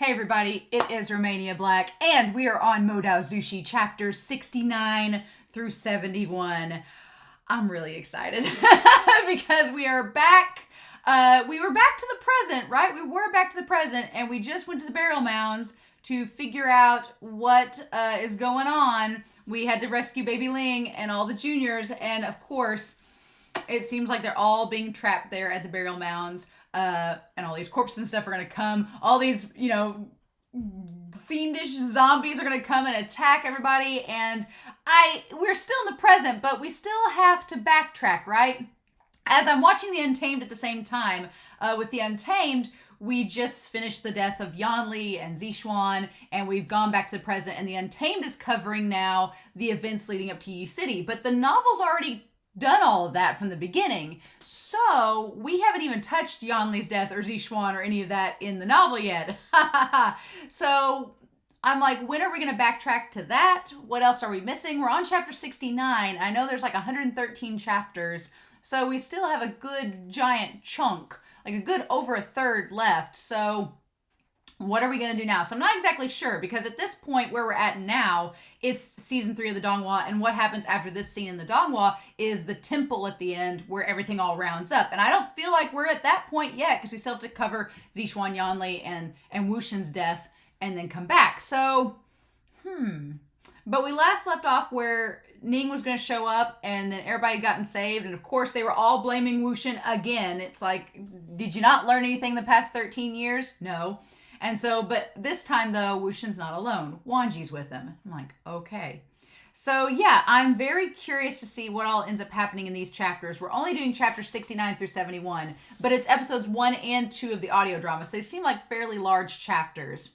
Hey everybody, it is Romania Black, and we are on Modao Zushi chapters 69 through 71. I'm really excited because we are back. We were back to the present, right? We were back to the present, and we just went to the burial mounds to figure out what is going on. We had to rescue Baby Ling and all the juniors, and of course, it seems like they're all being trapped there at the burial mounds. And all these corpses and stuff are going to come. All these, fiendish zombies are going to come and attack everybody. And we're still in the present, but we still have to backtrack, right? As I'm watching The Untamed at the same time, with The Untamed, we just finished the death of Yanli and Zixuan, and we've gone back to the present. And The Untamed is covering now the events leading up to Yi City. But the novel's already done all of that from the beginning. So we haven't even touched Yanli's death or Zixuan or any of that in the novel yet. So I'm like, when are we going to backtrack to that? What else are we missing? We're on chapter 69. I know there's like 113 chapters. So we still have a good giant chunk, like a good over a third left. So what are we going to do now? So I'm not exactly sure, because at this point where we're at now, it's season 3 of the Donghua, and what happens after this scene in the Donghua is the temple at the end where everything all rounds up. And I don't feel like we're at that point yet, because we still have to cover Zixuan, Yanli, and Wuxian's death and then come back. So, But we last left off where Ning was going to show up, and then everybody had gotten saved, and of course they were all blaming Wuxian again. It's like, did you not learn anything the past 13 years? No. And so, but this time though, Wuxian's not alone. Wangji's with him. I'm like, okay. So yeah, I'm very curious to see what all ends up happening in these chapters. We're only doing chapters 69 through 71, but it's episodes 1 and 2 of the audio drama. So they seem like fairly large chapters.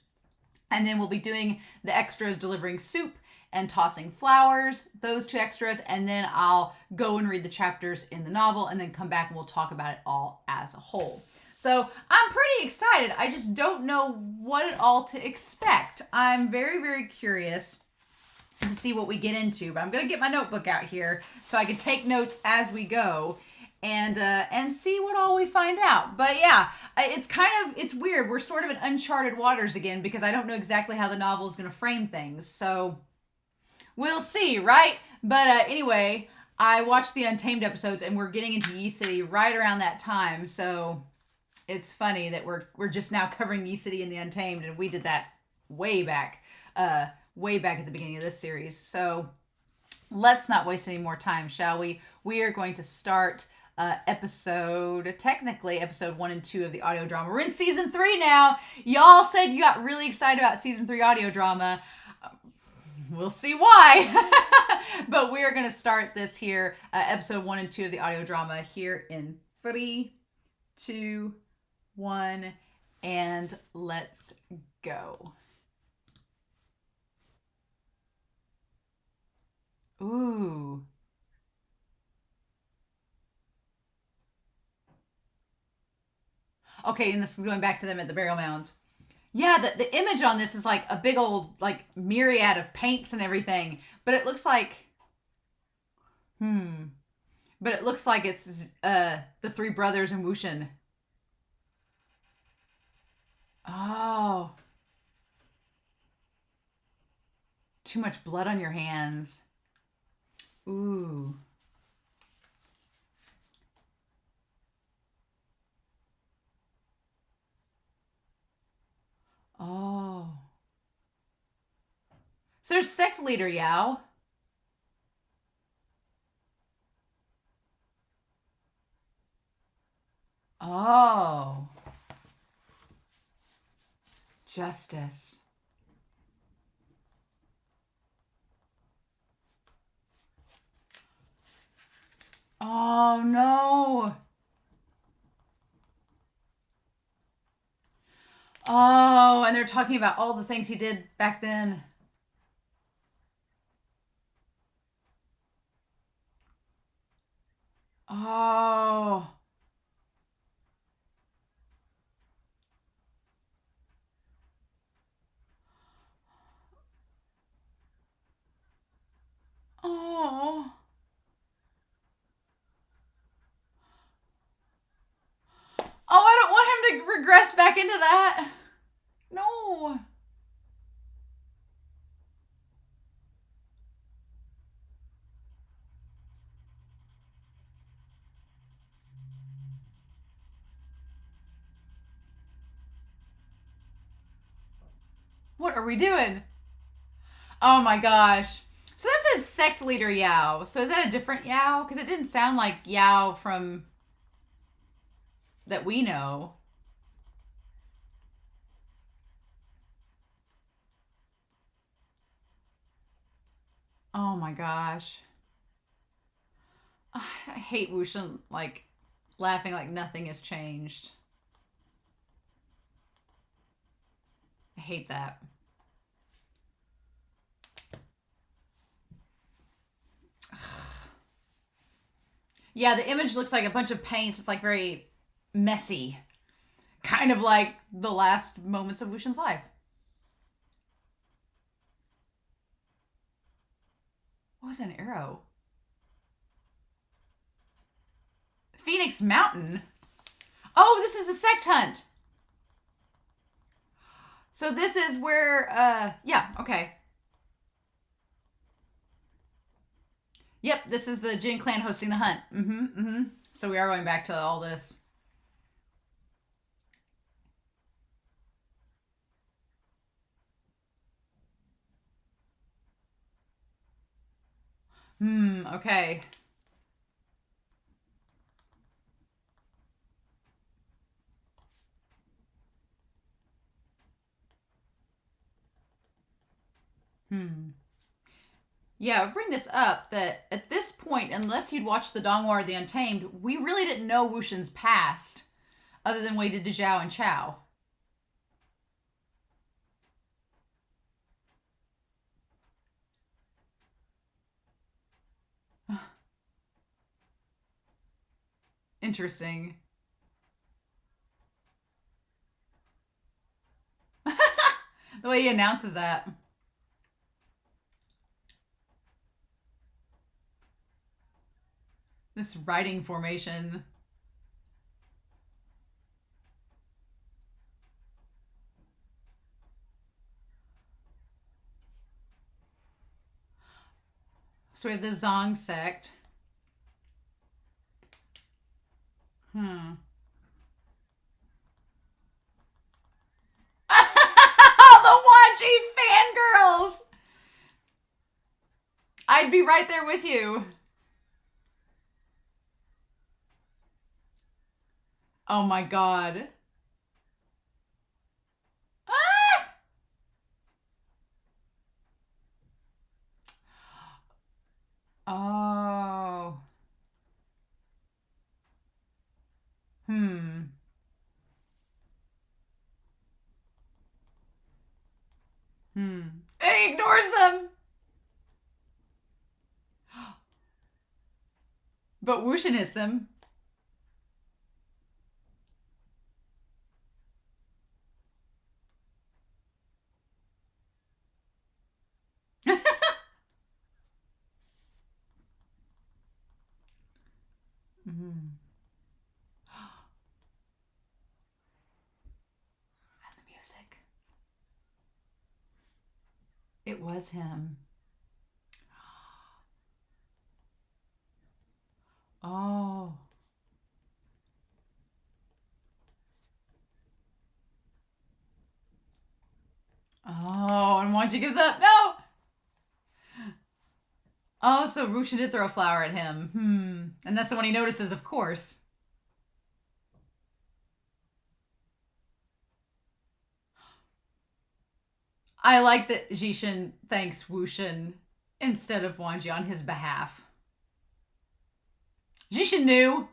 And then we'll be doing the extras, delivering soup and tossing flowers, those 2 extras. And then I'll go and read the chapters in the novel and then come back and we'll talk about it all as a whole. So I'm pretty excited. I just don't know what at all to expect. I'm very, very curious to see what we get into, but I'm going to get my notebook out here so I can take notes as we go and see what all we find out. But yeah, it's weird. We're sort of in uncharted waters again because I don't know exactly how the novel is going to frame things. So we'll see, right? But anyway, I watched the Untamed episodes and we're getting into Yi City right around that time. So it's funny that we're just now covering Yi City and the Untamed, and we did that way back at the beginning of this series. So let's not waste any more time, shall we? We are going to start episode 1 and 2 of the audio drama. We're in season 3 now. Y'all said you got really excited about season 3 audio drama. We'll see why. But we are going to start this here, episode 1 and 2 of the audio drama here in 3, 2, 1, and let's go. Ooh. Okay, and this is going back to them at the burial mounds. Yeah, the image on this is like a big old like myriad of paints and everything, but it looks like but it looks like it's the 3 brothers and Wuxian. Oh. Too much blood on your hands. Ooh. Oh. So there's sect leader Yao. Oh. Justice. Oh no. Oh, and they're talking about all the things he did back then. Oh. Oh. Oh, I don't want him to regress back into that. No. What are we doing? Oh my gosh. So that said sect leader Yao. So is that a different Yao? Because it didn't sound like Yao from that we know. Oh my gosh. I hate Wuxian like laughing like nothing has changed. I hate that. Yeah, the image looks like a bunch of paints. It's like very messy. Kind of like the last moments of Wuxian's life. What was an arrow? Phoenix Mountain? Oh, this is a sect hunt. So this is where, yeah, okay. Yep, this is the Jin clan hosting the hunt. So we are going back to all this. Okay. Yeah, I bring this up that at this point, unless you'd watched the Donghua or the Untamed, we really didn't know Wuxian's past, other than what he did to Zhao and Chao. Interesting. The way he announces that. This writing formation. So we have the Zong sect. The Wangji fangirls! I'd be right there with you. Oh my god. Ah! Oh. And he ignores them. But Wuxian hits him. And the music. It was him. Oh. Oh, and Wangji gives up. No! Oh, so Wuxian did throw a flower at him. And that's the one he notices, of course. I like that Jishin thanks Wuxian instead of Wangji on his behalf. Jishin knew.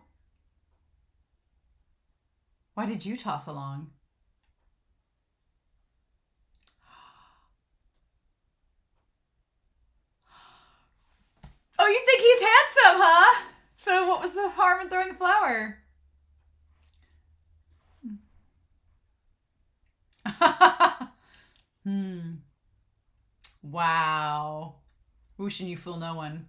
Why did you toss along? Oh, you think he's handsome, huh? So what was the harm in throwing a flower? Wow. Wuxian, you fool no one.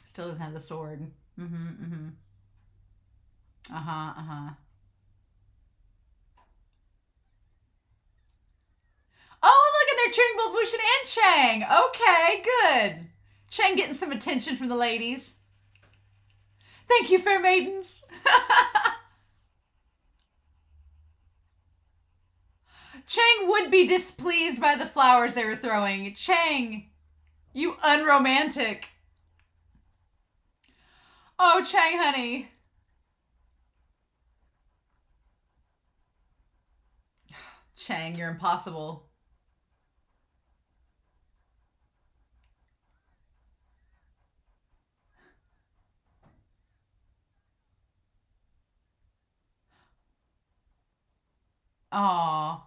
Still doesn't have the sword. Oh, look, and they're cheering both Wuxian and Chang. Okay, good. Chang getting some attention from the ladies. Thank you, fair maidens. Chang would be displeased by the flowers they were throwing. Chang, you unromantic. Oh, Chang, honey. Chang, you're impossible. Aw.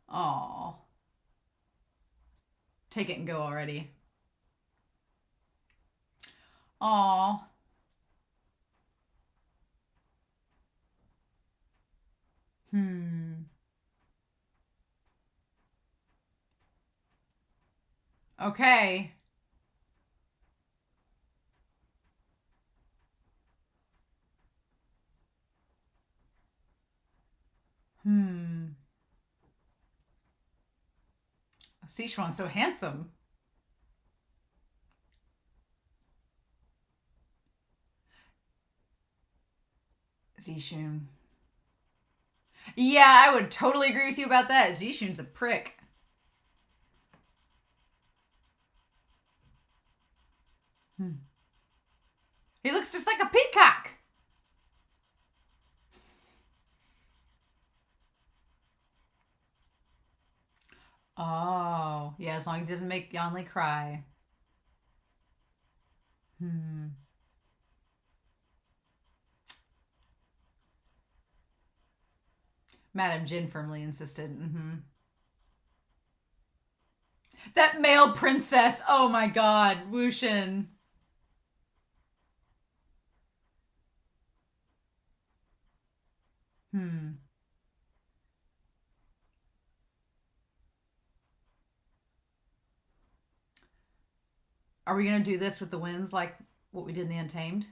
Aw. Take it and go already. Aw. Okay. Sichuan's so handsome. Zishun. Yeah, I would totally agree with you about that. Zishun's a prick. He looks just like a peacock. Oh, yeah, as long as he doesn't make Yanli cry. Madame Jin firmly insisted. That male princess. Oh my god, Wuxian. Are we going to do this with the winds like what we did in the Untamed?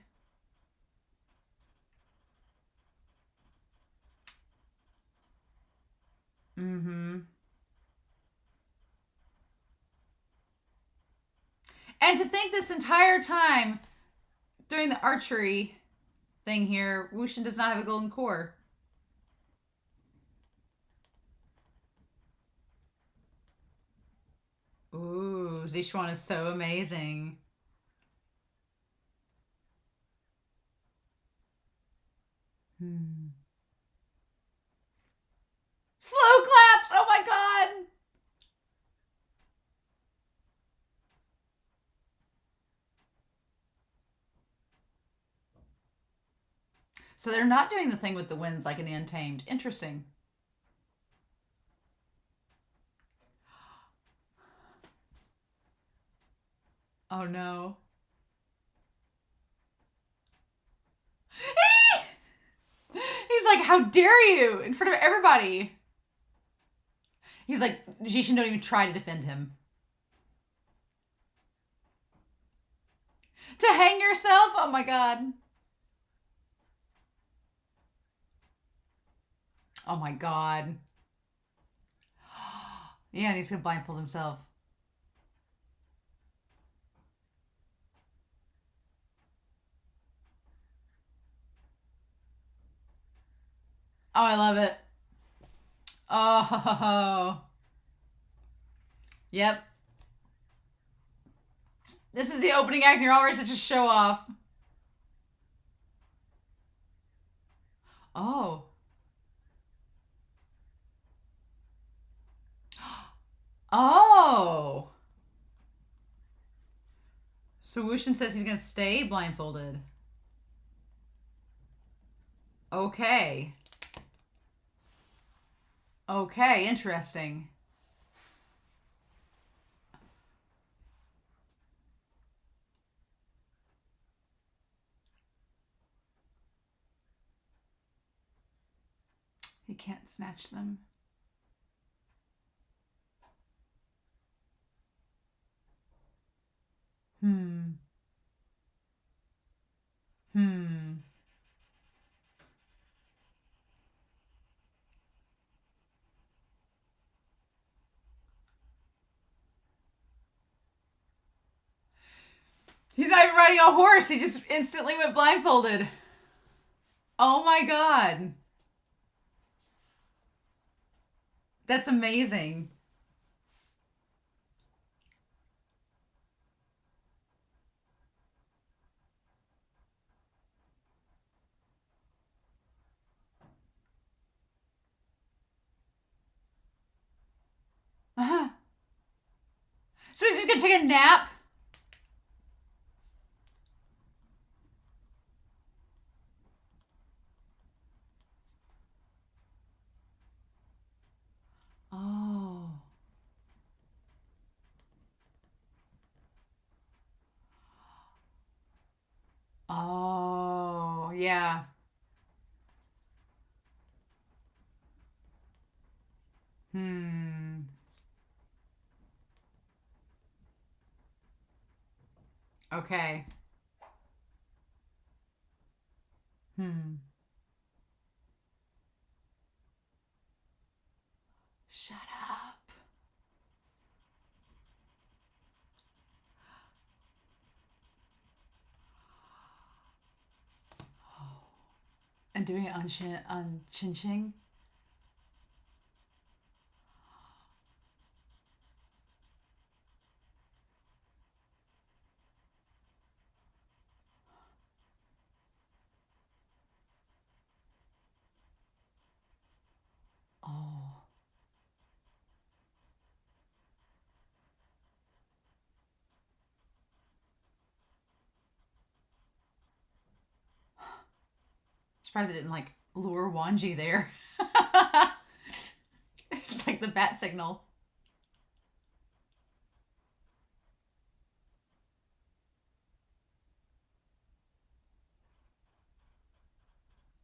And to think this entire time during the archery thing here, Wuxian does not have a golden core. Ooh, Sichuan is so amazing. Slow claps! Oh my god! So they're not doing the thing with the winds like in the Untamed. Interesting. Oh no. He's like, how dare you? In front of everybody. He's like, Jishin, don't even try to defend him. To hang yourself? Oh my god. Oh my god. Yeah, and he's gonna blindfold himself. Oh, I love it. Oh. Yep. This is the opening act and you're already such a show off. Oh. Oh. So Wuxian says he's going to stay blindfolded. Okay. Okay, interesting. He can't snatch them. He's not even riding a horse. He just instantly went blindfolded. Oh my god. That's amazing. Uh-huh. So he's just gonna take a nap? Oh. Oh, yeah. Hmm. Okay. Hmm. Shut up. And doing it on Chin Ching? Oh. Surprised it didn't like lure Wangji there. It's like the bat signal.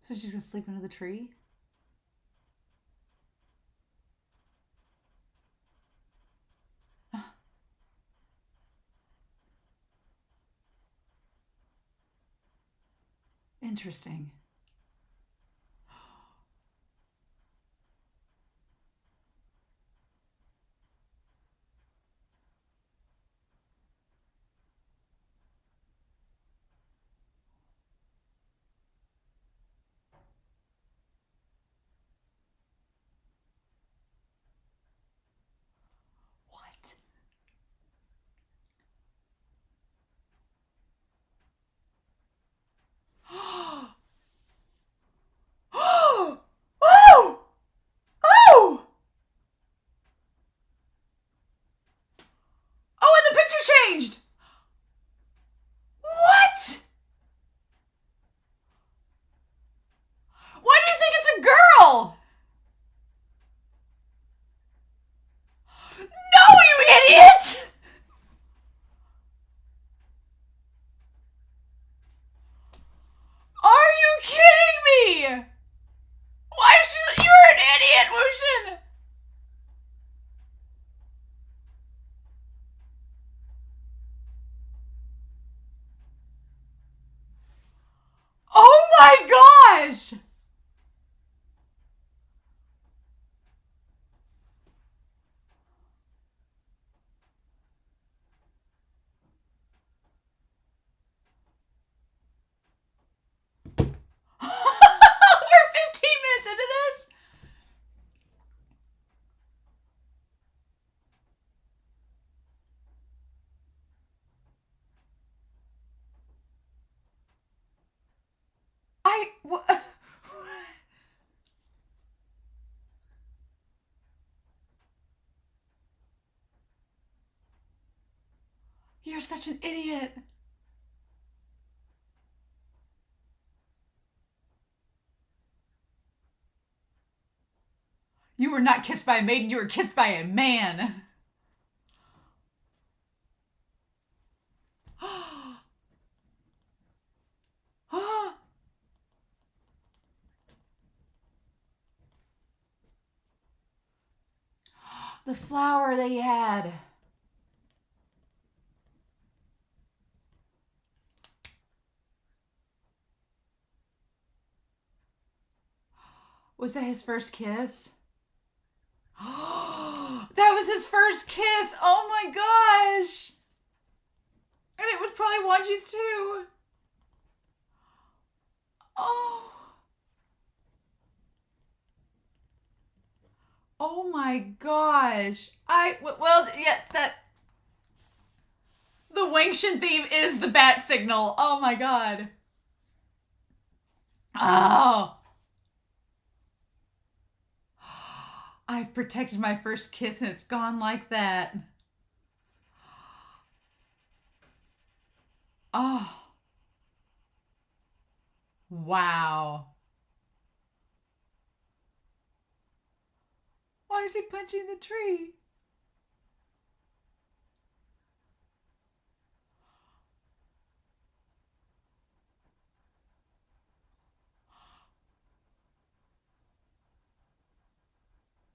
So she's gonna sleep under the tree? Interesting. What? Oh! Oh! Oh! Oh, and the picture changed! What? Why do you think it's a girl? No, you idiot! Are you kidding me? Why is she... You're an idiot, Wuxian! Oh my gosh! We're 15 minutes into this? You're such an idiot. You were not kissed by a maiden, you were kissed by a man. The flower they had. Was that his first kiss? That was his first kiss. Oh my gosh. And it was probably Wanji's too. Oh. Oh my gosh. Yeah, that the Wangxian theme is the bat signal. Oh my god. Oh. I've protected my first kiss and it's gone like that. Oh. Wow. Why is he punching the tree?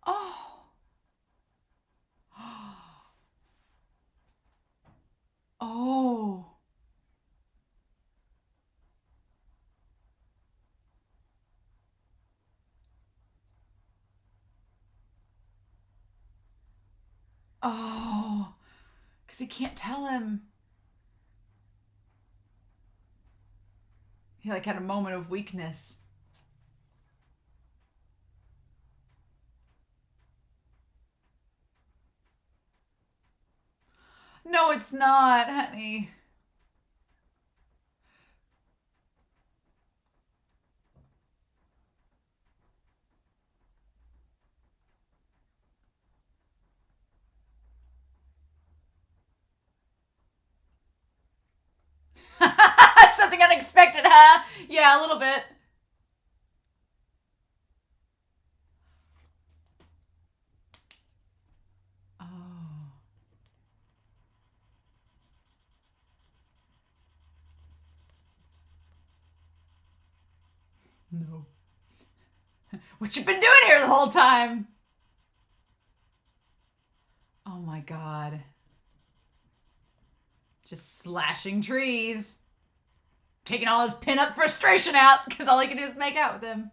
Oh. Oh. Oh. Because he can't tell him. He like had a moment of weakness. No, it's not, honey. Something unexpected, huh? Yeah, a little bit. Oh. No. What you been doing here the whole time? Oh my god. Just slashing trees. Taking all his pin-up frustration out because all he can do is make out with him.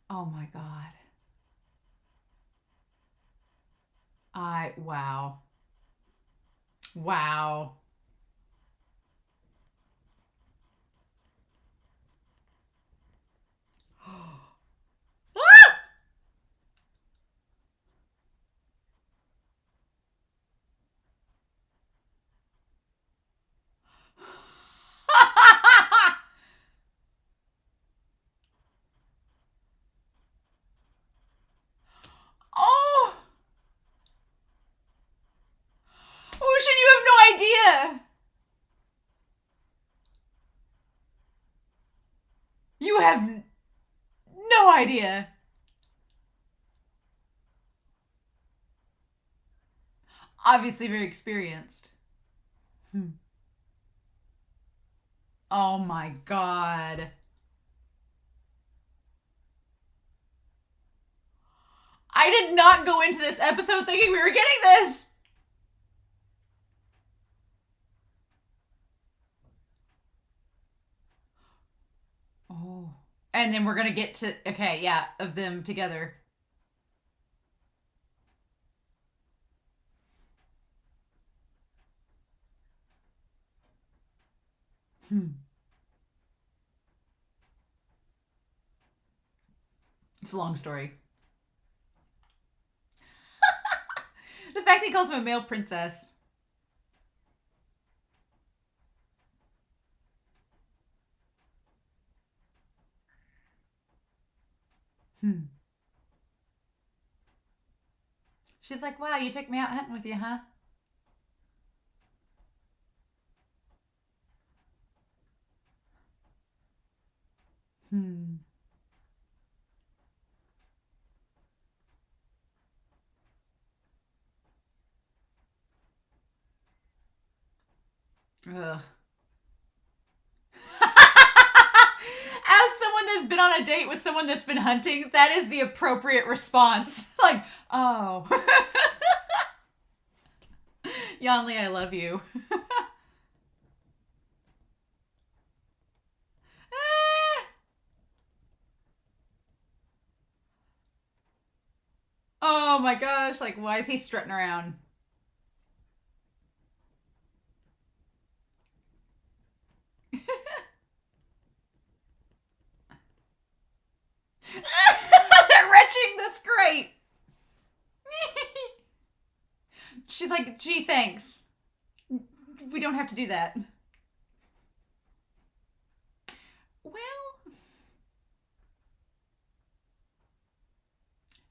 Oh my god. Wow. Wow. Oh! Ocean, you have no idea! You have no idea. Obviously very experienced. Oh my god. I did not go into this episode thinking we were getting this. Oh. And then we're gonna get to, okay, yeah, of them together. It's a long story. The fact that he calls him a male princess. She's like, wow, you took me out hunting with you, huh? Ugh. As someone that's been on a date with someone that's been hunting, that is the appropriate response. Like, oh. Yanli, I love you. Oh my gosh, like, why is he strutting around? watching. That's great. She's like, gee, thanks. We don't have to do that. Well,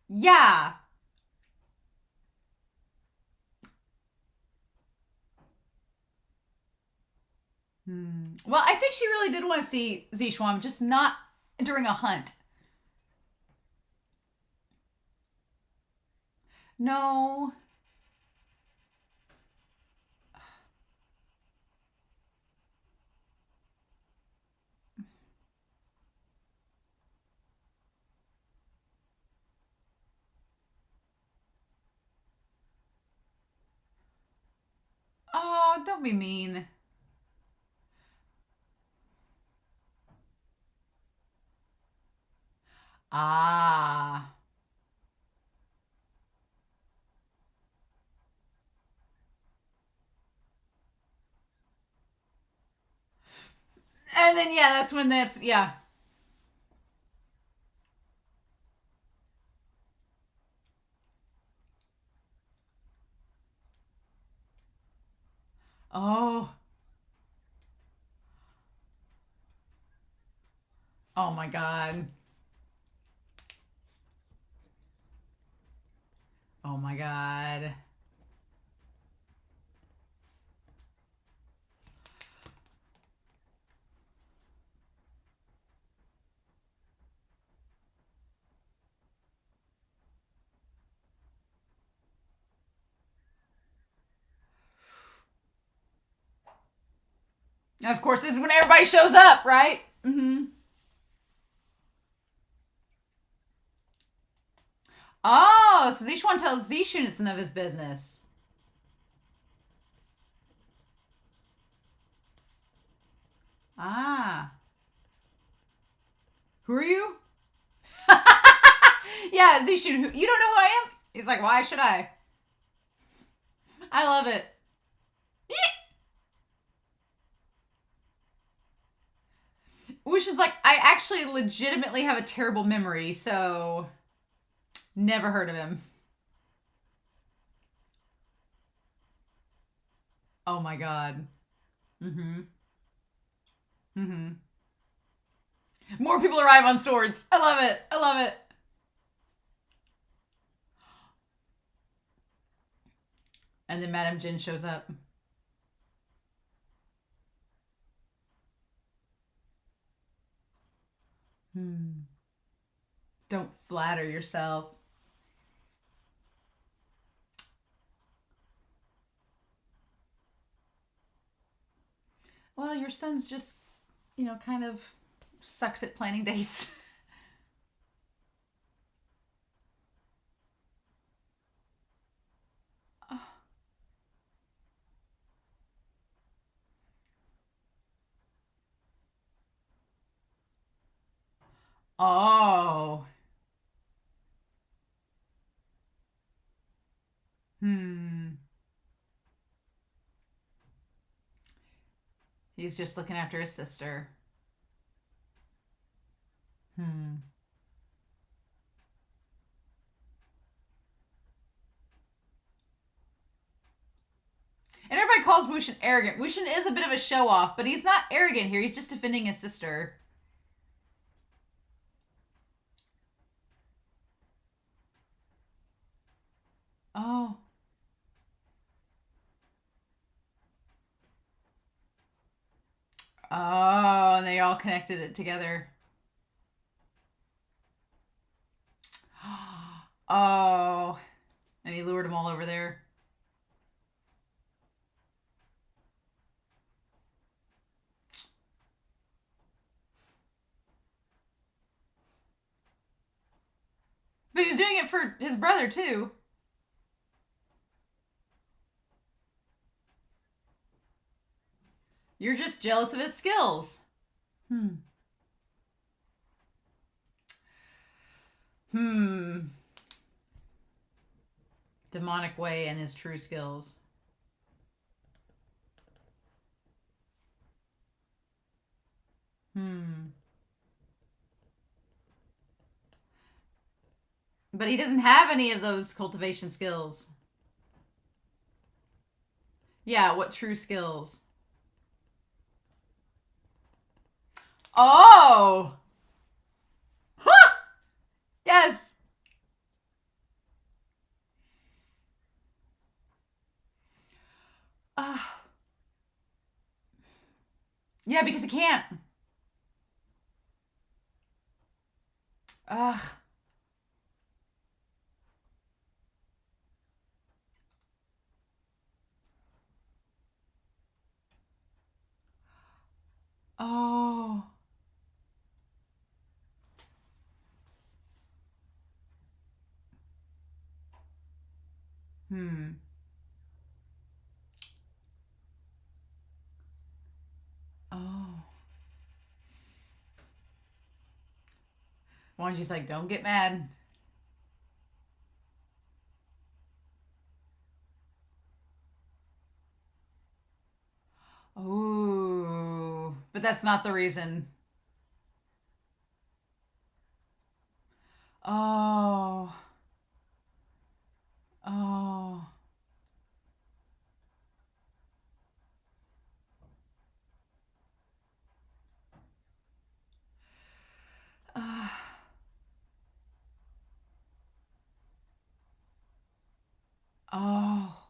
yeah. Well, I think she really did want to see Zishuan, just not during a hunt. No. Oh, don't be mean. Ah. And then, yeah, that's when that's, yeah. Oh. Oh my God. Oh my God. Of course, this is when everybody shows up, right? Mm-hmm. Oh, so Zishuan tells Zishun it's none of his business. Ah. Who are you? Yeah, Zishun, you don't know who I am? He's like, why should I? I love it. Wuxian's like, I actually legitimately have a terrible memory, so never heard of him. Oh my God. Mm-hmm. Mm-hmm. More people arrive on swords. I love it. I love it. And then Madame Jin shows up. Don't flatter yourself. Well, your son's just, kind of sucks at planning dates. Oh. He's just looking after his sister. And everybody calls Wuxian arrogant. Wuxian is a bit of a show off, but he's not arrogant here. He's just defending his sister. Oh. Oh, and they all connected it together. Oh. And he lured them all over there. But he was doing it for his brother, too. You're just jealous of his skills. Demonic way and his true skills. But he doesn't have any of those cultivation skills. Yeah, what true skills? Oh! Huh! Yes! Yeah, because he can't. Ugh. Oh. Hmm. Oh. Wangji's like, don't get mad. Ooh. But that's not the reason. Oh. Oh. Oh.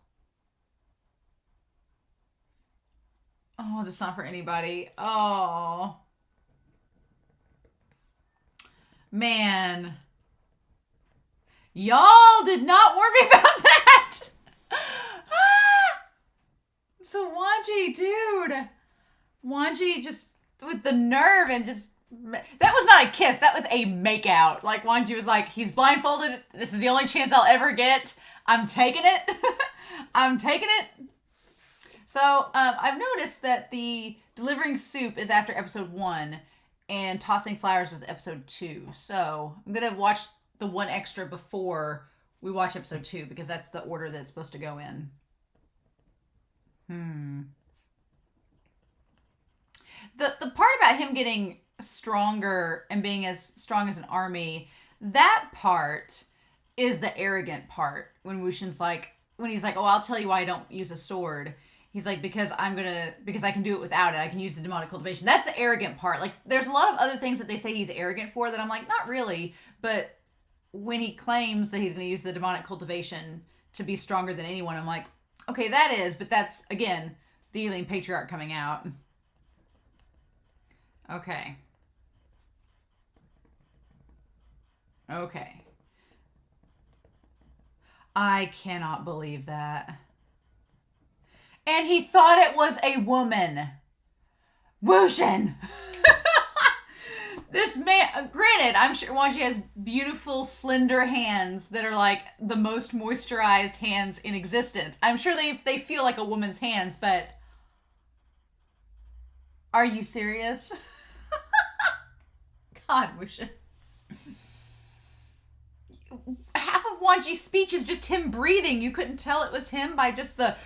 Oh, just not for anybody. Oh. Man. Y'all did not warn me about that. So Wangji, dude. Wangji just with the nerve and just that was not a kiss. That was a makeout. Like Wangji was like, he's blindfolded. This is the only chance I'll ever get. I'm taking it. I'm taking it. So I've noticed that the delivering soup is after episode 1 and tossing flowers is episode 2. So I'm going to watch the one extra before we watch episode 2 because that's the order that it's supposed to go in. The part about him getting stronger and being as strong as an army, that part is the arrogant part. When Wuxian's like, when he's like, oh, I'll tell you why I don't use a sword. He's like, because I can do it without it. I can use the demonic cultivation. That's the arrogant part. Like, there's a lot of other things that they say he's arrogant for that I'm like, not really. But when he claims that he's going to use the demonic cultivation to be stronger than anyone, I'm like, okay, that is. But that's, again, the alien patriarch coming out. Okay. Okay. I cannot believe that. And he thought it was a woman. Wuxian! This man, granted, I'm sure Wangji has beautiful, slender hands that are like the most moisturized hands in existence. I'm sure they feel like a woman's hands, but are you serious? God, Wuxian. Half of Wangji's speech is just him breathing. You couldn't tell it was him by just the,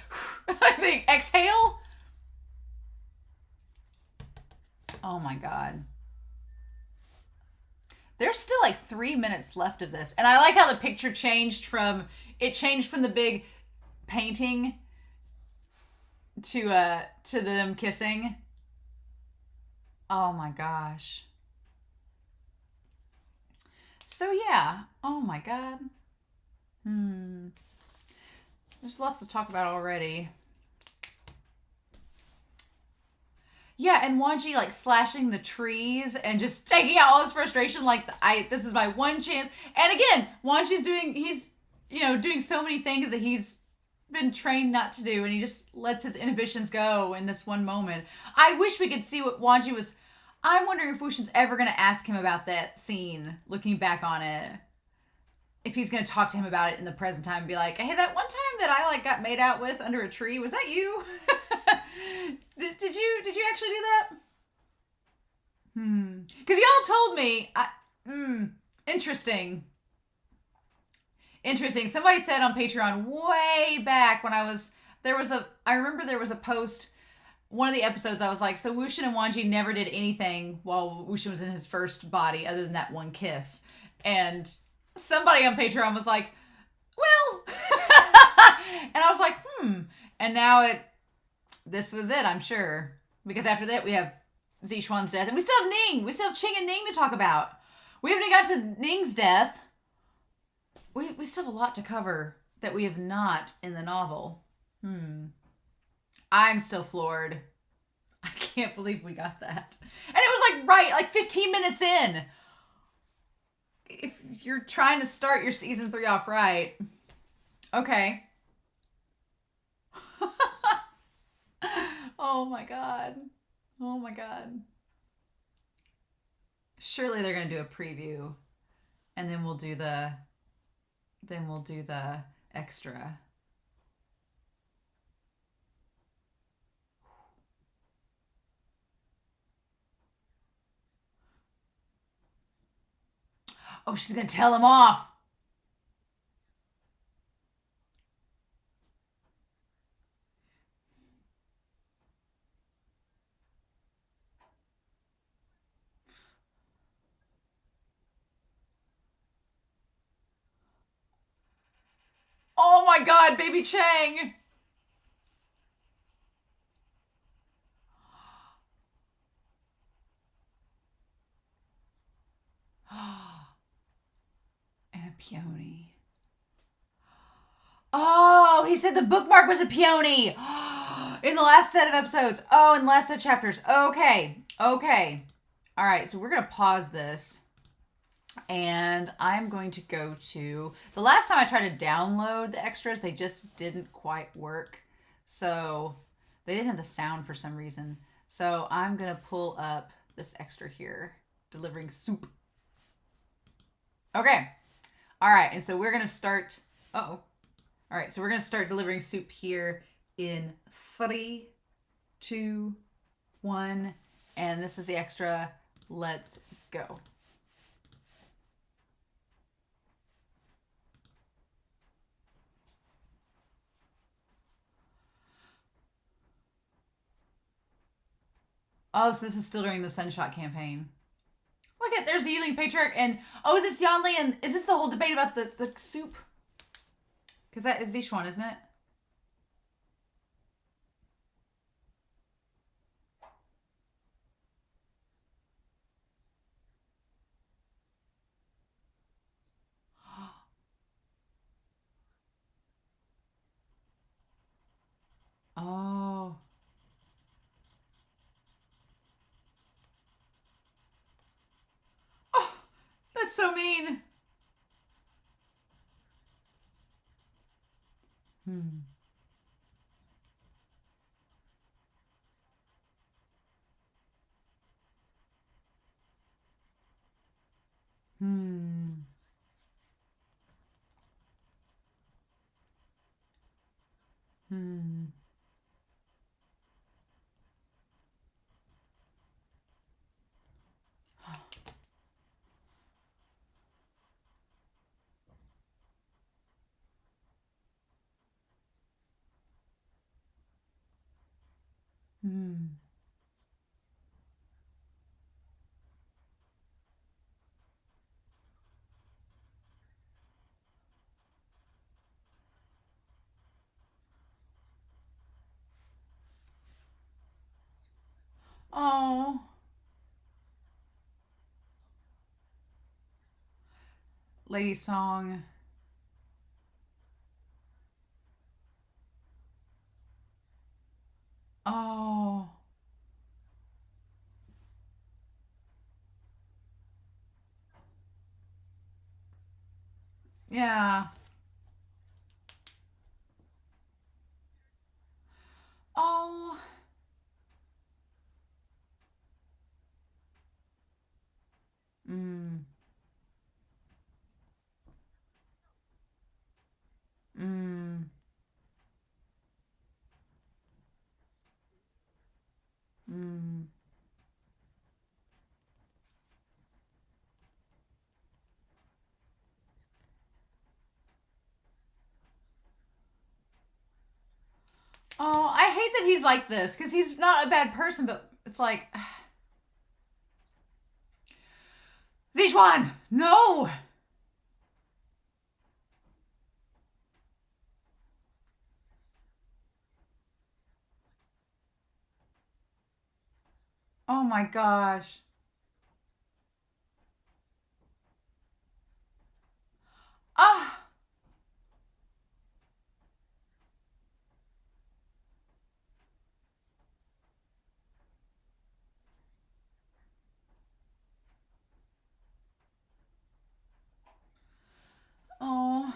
I think, exhale. Oh my God. There's still like 3 minutes left of this. And I like how the picture changed from the big painting to them kissing. Oh my gosh. So yeah. Oh my God. There's lots to talk about already. Yeah, and Wangji like slashing the trees and just taking out all his frustration. Like, this is my one chance. And again, Wangji's doing so many things that he's been trained not to do, and he just lets his inhibitions go in this one moment. I wish we could see what Wangji was. I'm wondering if Wuxian's ever going to ask him about that scene, looking back on it. If he's going to talk to him about it in the present time and be like, hey, that one time that I like got made out with under a tree, was that you? Did you actually do that? Because y'all told me. Interesting. Somebody said on Patreon way back when I remember there was a post, one of the episodes I was like, so Wuxian and Wangji never did anything while Wuxian was in his first body other than that one kiss. And Somebody on Patreon was like, well, and I was like, and now this was it, I'm sure, because after that we have Zixuan's death, and we still have Ning. We still have Qing and Ning to talk about. We haven't even got to Ning's death. We still have a lot to cover that we have not in the novel. I'm still floored. I can't believe we got that. And it was like 15 minutes in. If you're trying to start your season 3 off right. Okay. Oh my god. Oh my god. Surely they're going to do a preview. And then we'll do the extra. Oh, she's going to tell him off. Oh my god, baby Chang. And a peony. Oh, he said the bookmark was a peony. In the last set of episodes. Oh, in the last set of chapters. Okay. Okay. All right, so we're going to pause this. And I'm going to go to... The last time I tried to download the extras, they just didn't quite work. So they didn't have the sound for some reason. So I'm going to pull up this extra here. Delivering soup. Okay. All right, and so we're going to start... Uh-oh. All right, so we're going to start delivering soup here in 3, 2, 1. And this is the extra. Let's go. Oh, so this is still during the Sunshot campaign. Look at, there's the Yiling Patriarch, and oh, is this Yanli, and is this the whole debate about the soup? Because that is Zixuan, isn't it? Oh. Oh, that's so mean. Hmm. Hmm. Hmm. Hmm. Oh. Lady Song. Oh. Yeah. Oh. Mm. Mm. Mm. Oh, I hate that he's like this, because he's not a bad person, but it's like... Zixuan! No! Oh my gosh. Ah. Oh.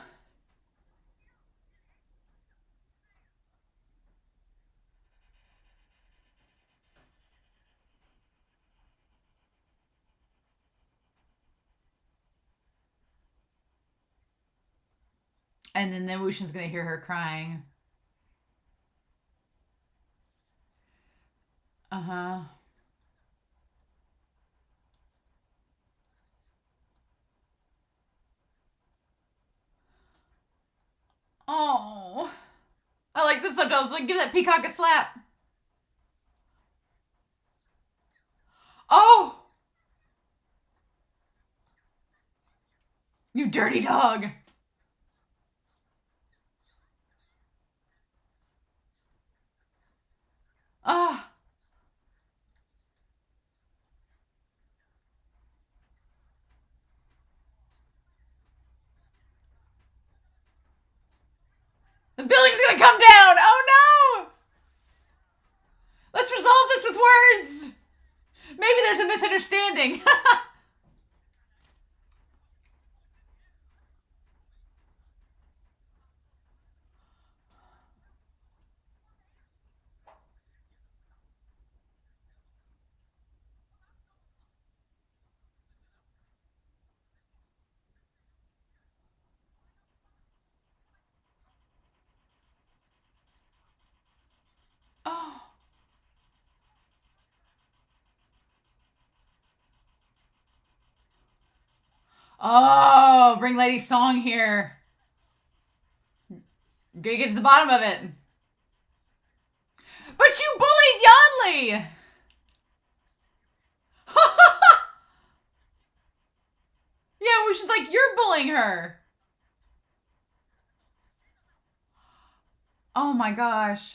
And then Wuxian's gonna hear her crying. Uh-huh. Oh. I like the subtitles. Like, give that peacock a slap. Oh! You dirty dog. Ah. The building's gonna come down. Oh no! Let's resolve this with words. Maybe there's a misunderstanding. Oh. Oh, bring Lady Song here. Gonna get to the bottom of it. But you bullied Yanli! Yeah, Wuxian's like, you're bullying her. Oh my gosh.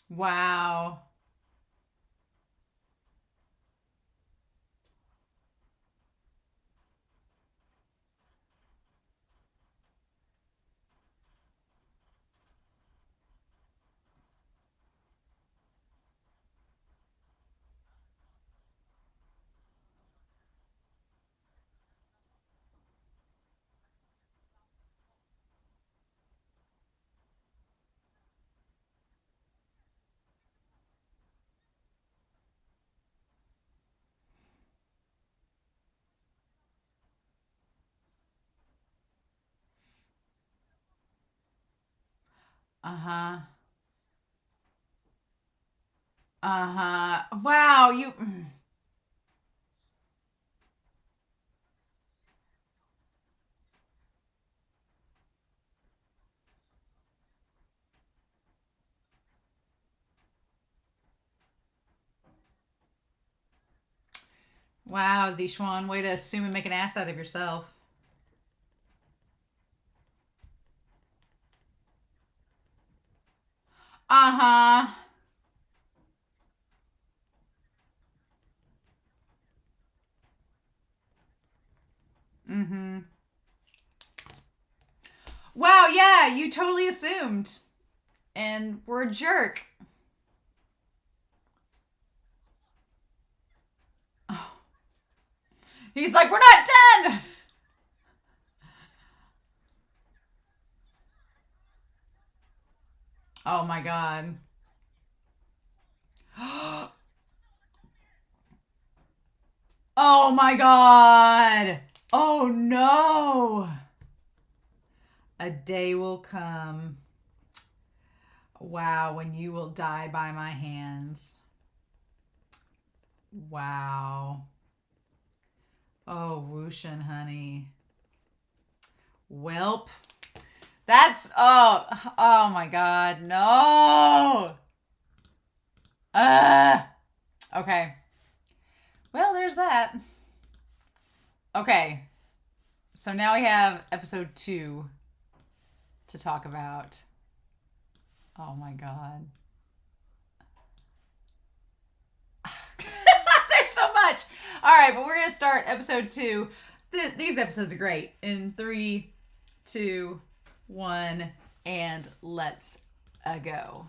Wow. Uh-huh. Uh-huh. Wow, you... Wow, Zishuan, way to assume and make an ass out of yourself. Uh-huh. Mm-hmm. Wow, yeah, you totally assumed. And we're a jerk. Oh. He's like, we're not done! Oh my god. Oh my god. Oh no. A day will come. Wow, when you will die by my hands. Wow. Oh, Wuxian, honey. Welp. That's, oh my god, no. Okay. Well, there's that. Okay. So now we have episode 2 to talk about. Oh my God. There's so much. All right, but we're going to start episode 2. These episodes are great. In 3, 2, 1, and let's go.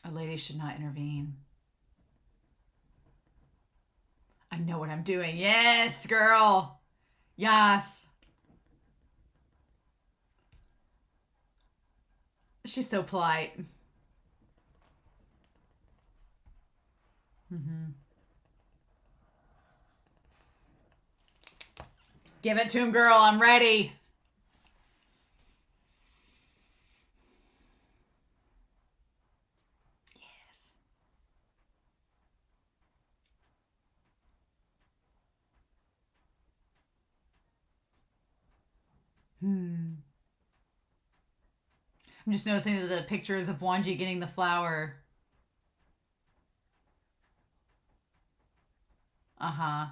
A lady should not intervene. I know what I'm doing. Yes, girl. Yes. She's so polite. Mm-hmm. Give it to him, girl. I'm ready. Yes. I'm just noticing that the pictures of Wangji getting the flower. Uh-huh.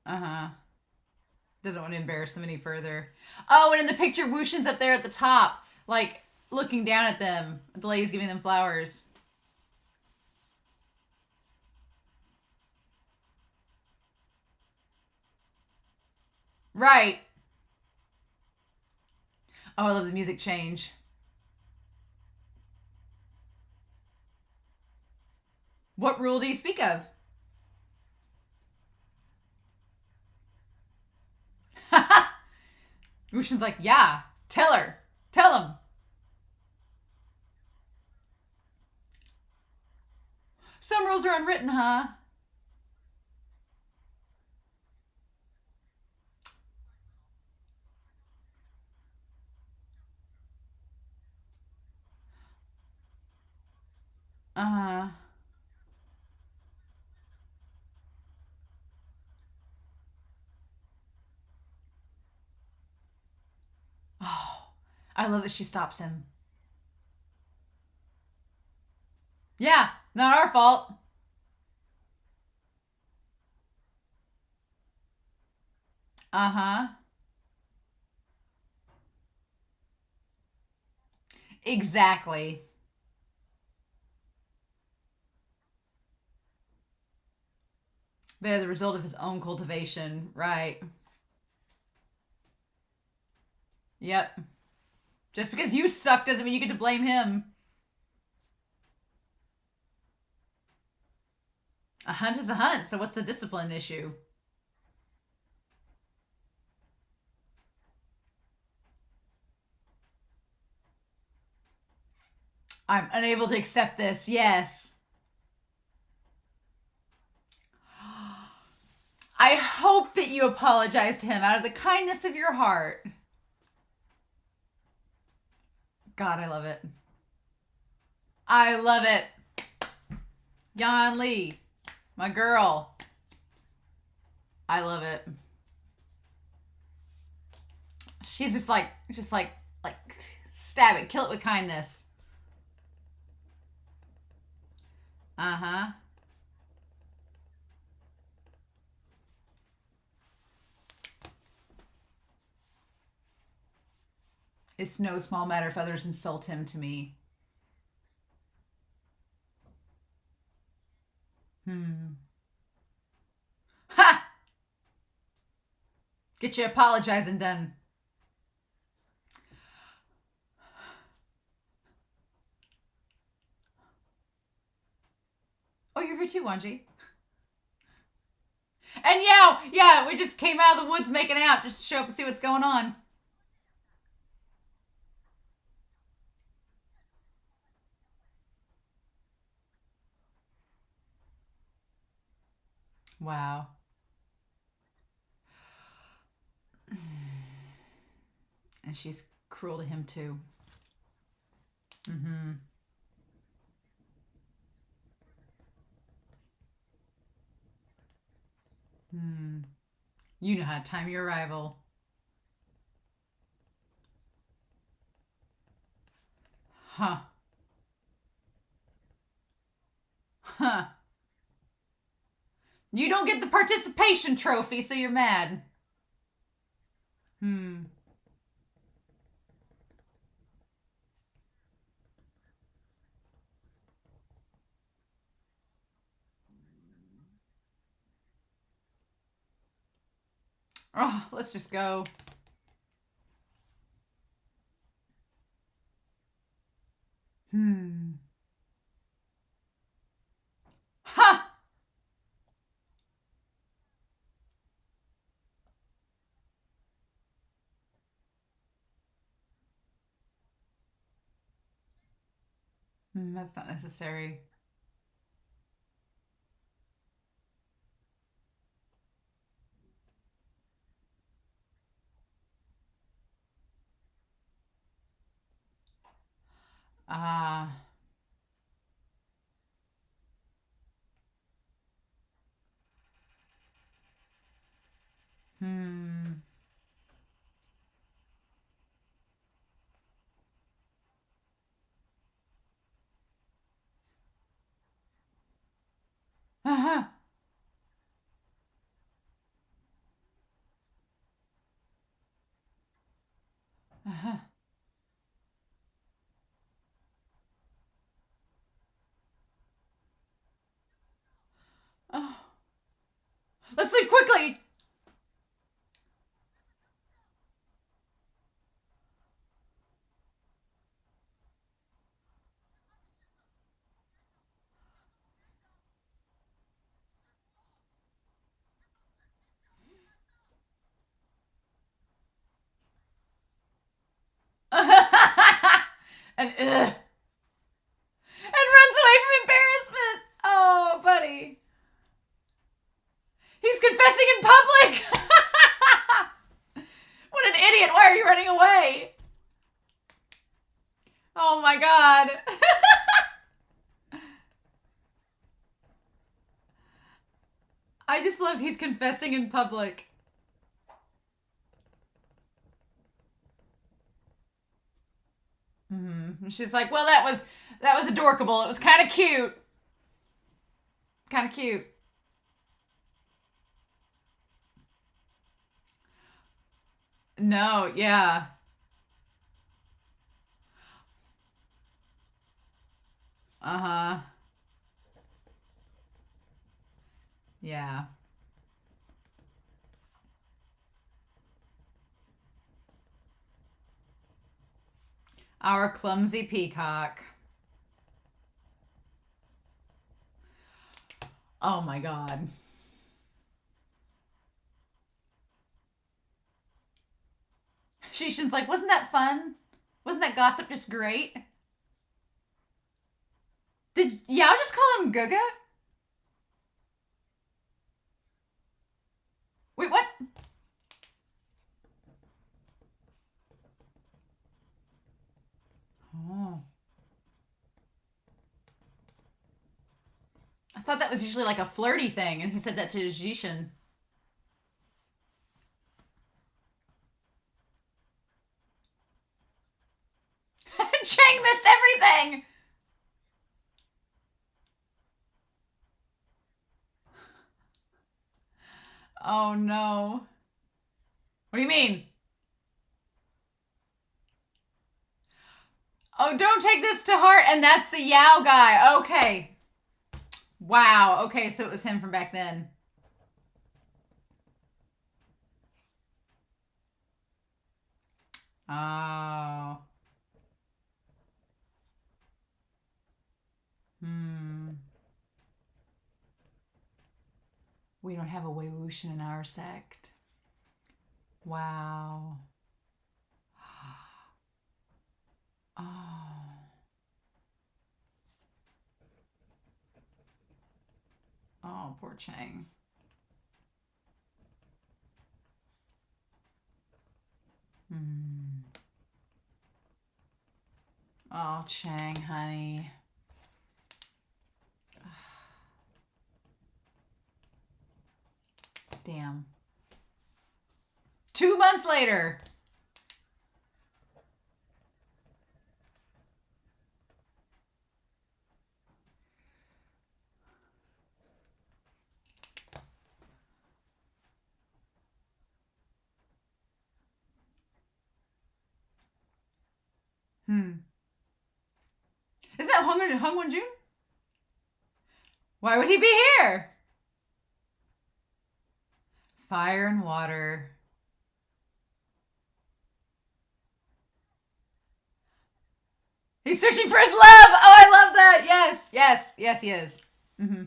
Uh-huh. Doesn't want to embarrass them any further. Oh, and in the picture, Wuxian's up there at the top, like, looking down at them. The lady's giving them flowers. Right. Oh, I love the music change. What rule do you speak of? Wuxian's like, yeah, tell her. Tell him. Some rules are unwritten, huh? Uh-huh. Oh, I love that she stops him. Yeah, not our fault. Uh-huh. Exactly. They're the result of his own cultivation. Right. Yep. Just because you suck doesn't mean you get to blame him. A hunt is a hunt, so what's the discipline issue? I'm unable to accept this. Yes. I hope that you apologize to him out of the kindness of your heart. God, I love it. I love it. Yan Li, my girl. I love it. She's just like, stab it, kill it with kindness. Uh-huh. It's no small matter if others insult him to me. Ha! Get you apologizing done. Oh, you're here too, Wangji. And yeah, we just came out of the woods making out just to show up and see what's going on. Wow. And she's cruel to him too. Mm-hmm. Hmm. You know how to time your arrival. Huh. Huh. You don't get the participation trophy, so you're mad. Hmm. Oh, let's just go. Hmm. Ha! That's not necessary. Ah. Hmm. Uh-huh. Uh-huh. Oh. Let's leave quickly! And ugh. And runs away from embarrassment. Oh, buddy. He's confessing in public. What an idiot. Why are you running away? Oh my god. I just love he's confessing in public. Mm-hmm. She's like, well, that was adorkable. It was kind of cute. Kind of cute. No, yeah. Uh-huh. Yeah. Our clumsy peacock. Oh my god. Shishin's like, wasn't that fun? Wasn't that gossip just great? Did Yao just call him Guga? Wait, what? Oh. I thought that was usually like a flirty thing, and he said that to Jishin. Chang missed everything! Oh no. What do you mean? Oh, don't take this to heart, and that's the Yao guy. Okay. Wow. Okay, so it was him from back then. Oh. Hmm. We don't have a Wei-Wuxian in our sect. Wow. Oh. Oh, poor Chang. Hmm. Oh, Chang, honey. Damn. 2 months later. Isn't that Hong Won-jun? Why would he be here? Fire and water. He's searching for his love. Oh, I love that. Yes, yes, yes, he is. Mm-hmm.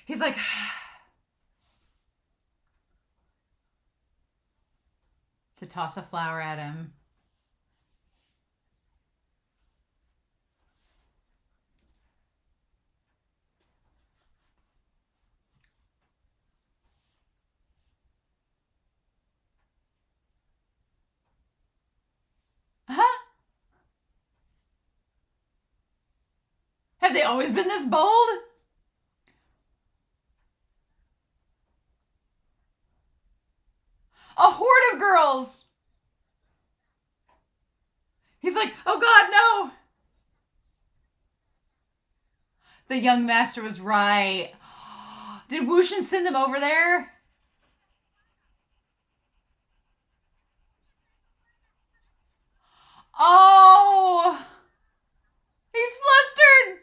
He's like, to toss a flower at him. Huh? Have they always been this bold? A horde of girls. He's like, oh God, no. The young master was right. Did WuXian send them over there? Oh, he's flustered.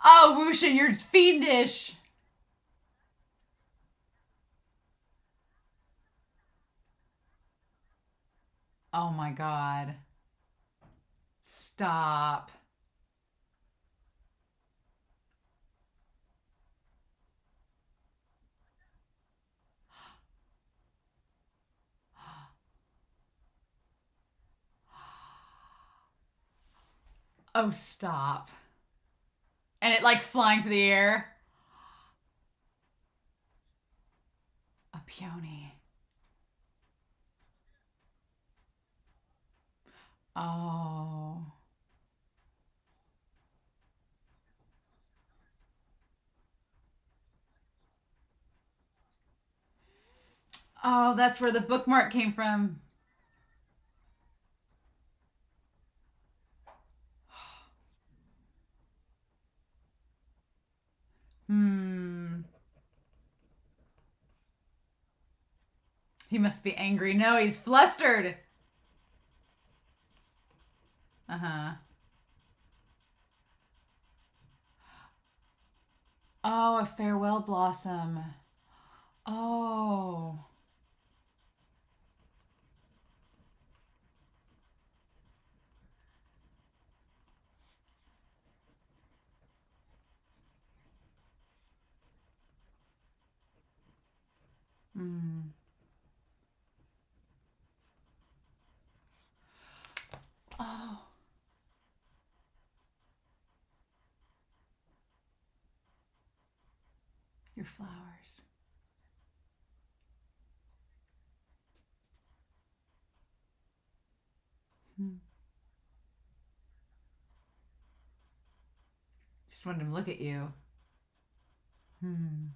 Oh, WuXian, you're fiendish. Oh my God. Stop. Oh, stop. And it like flying through the air. A peony. Oh. Oh, that's where the bookmark came from. He must be angry. No, he's flustered. Uh-huh. Oh, a farewell blossom. Oh. Mm. Oh. Your flowers. Just wanted him to look at you. Hmm.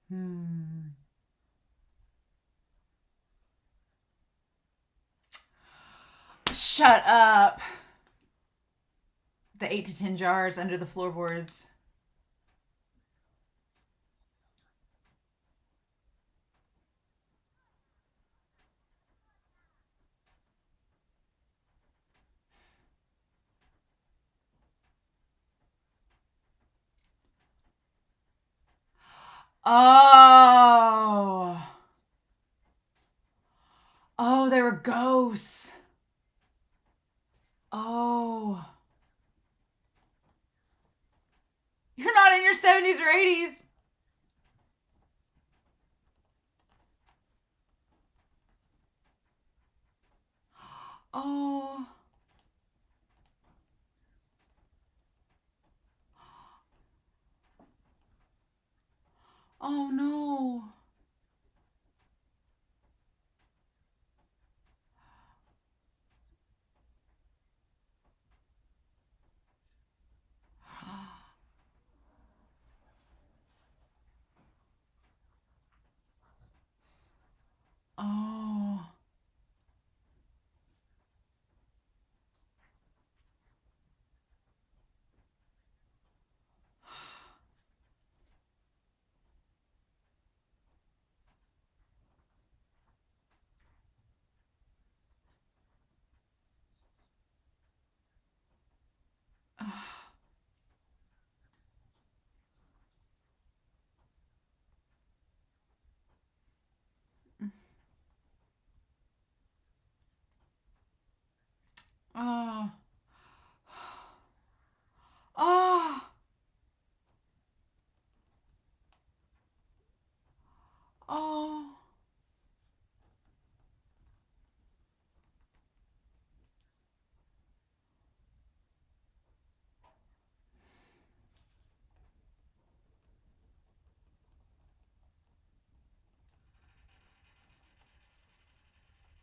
Hmm. Shut up. The 8 to 10 jars under the floorboards. Oh. gross. Oh. You're not in your 70s or 80s. Oh. Oh no. Oh. Oh. Oh. Oh.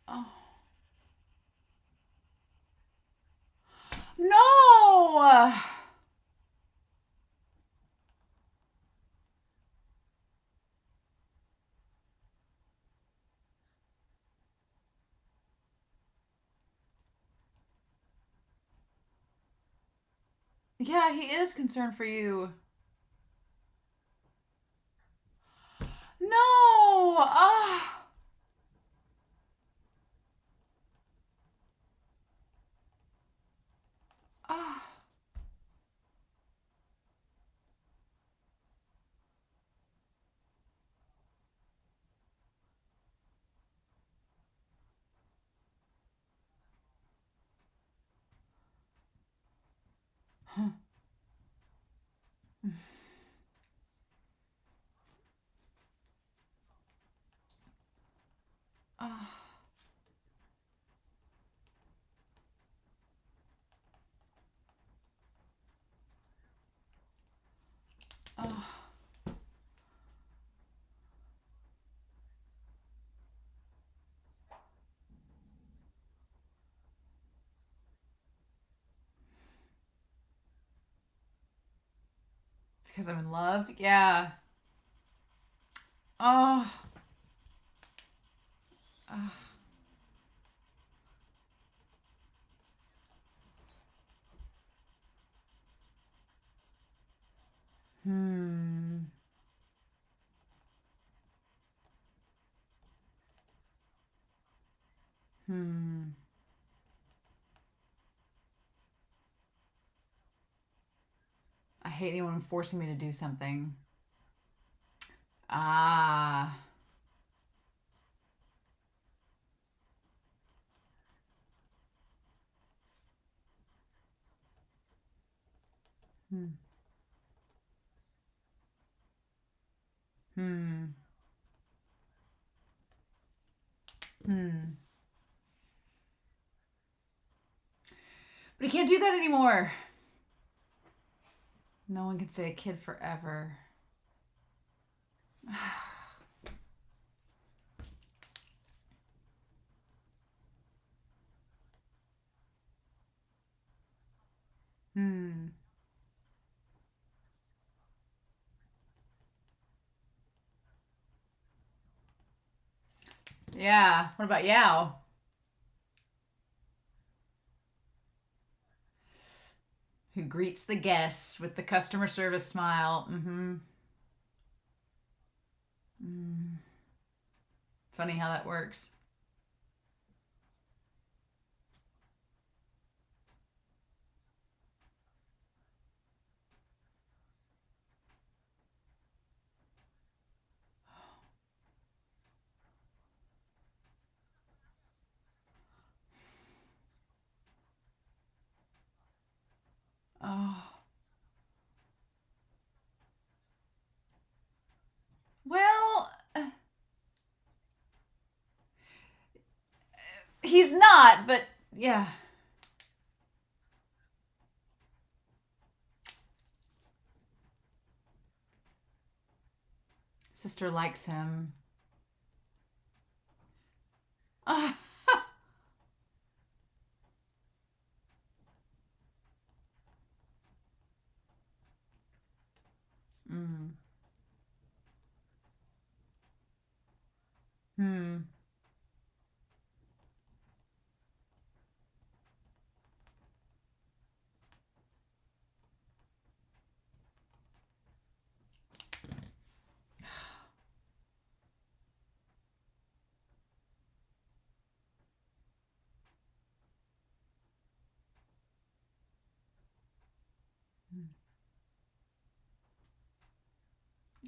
Oh. No. Yeah, he is concerned for you. No. Ah. Ah. Huh. Ah. Oh. Because I'm in love? Yeah. Oh. Oh. Hmm. Hmm. I hate anyone forcing me to do something. Ah. Hmm. Hmm. Hmm. But he can't do that anymore. No one can say a kid forever. Hmm. Yeah. What about Yao? Who greets the guests with the customer service smile. Mm-hmm. Mm. Funny how that works. he's not, but yeah. Sister likes him. Mm. Hmm.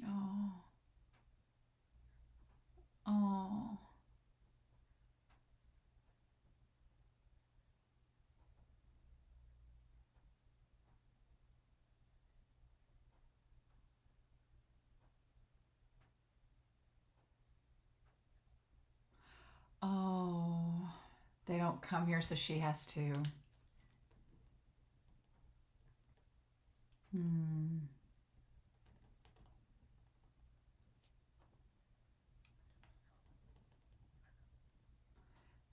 Oh. Oh. Oh. They don't come here, so she has to. Hmm.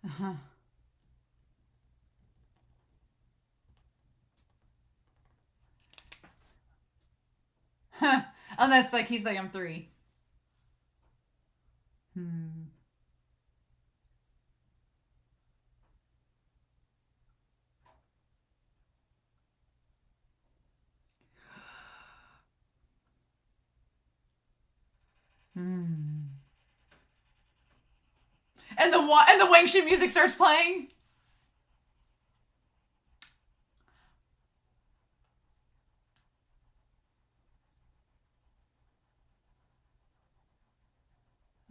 Uh-huh. Huh. Oh, that's like, he's like, I'm 3. Hmm. Hmm. And the Wangji music starts playing.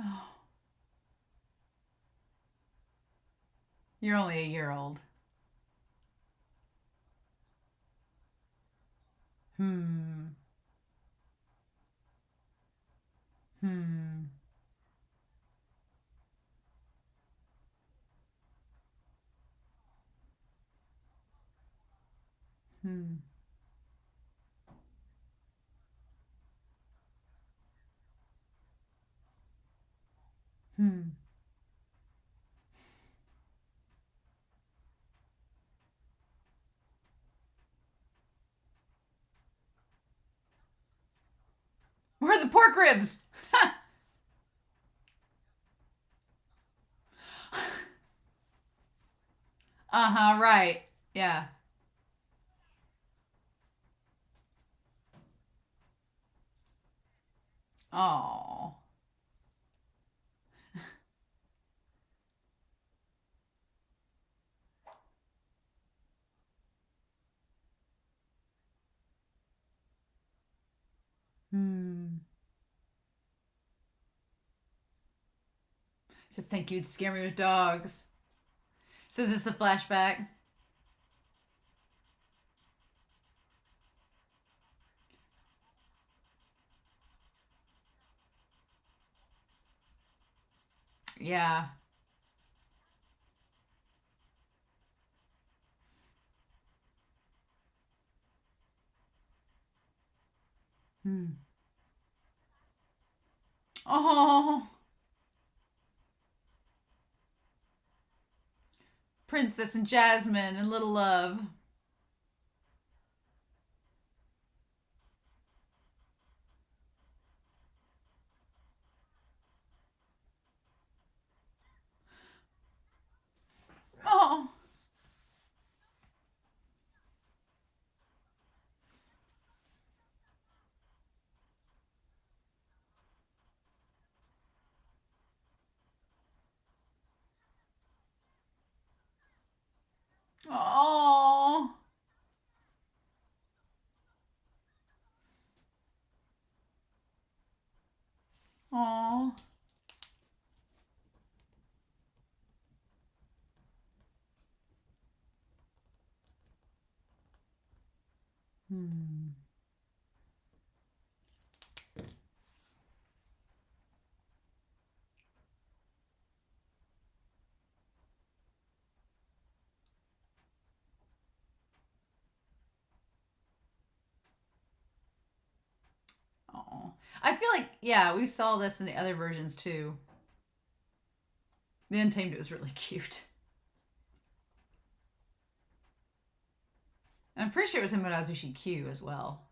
Oh. You're only a year old. Hmm. Hmm. Hmm. Hmm. Where are the pork ribs? Uh-huh, right. Yeah. Oh. Hmm. To think you'd scare me with dogs. So is this the flashback? Yeah. Hmm. Oh. Princess and Jasmine and Little Love. Oh. Oh. Oh. Hmm. I feel like, yeah, we saw this in the other versions too. The Untamed was really cute. And I'm pretty sure it was in Murazushi Q as well.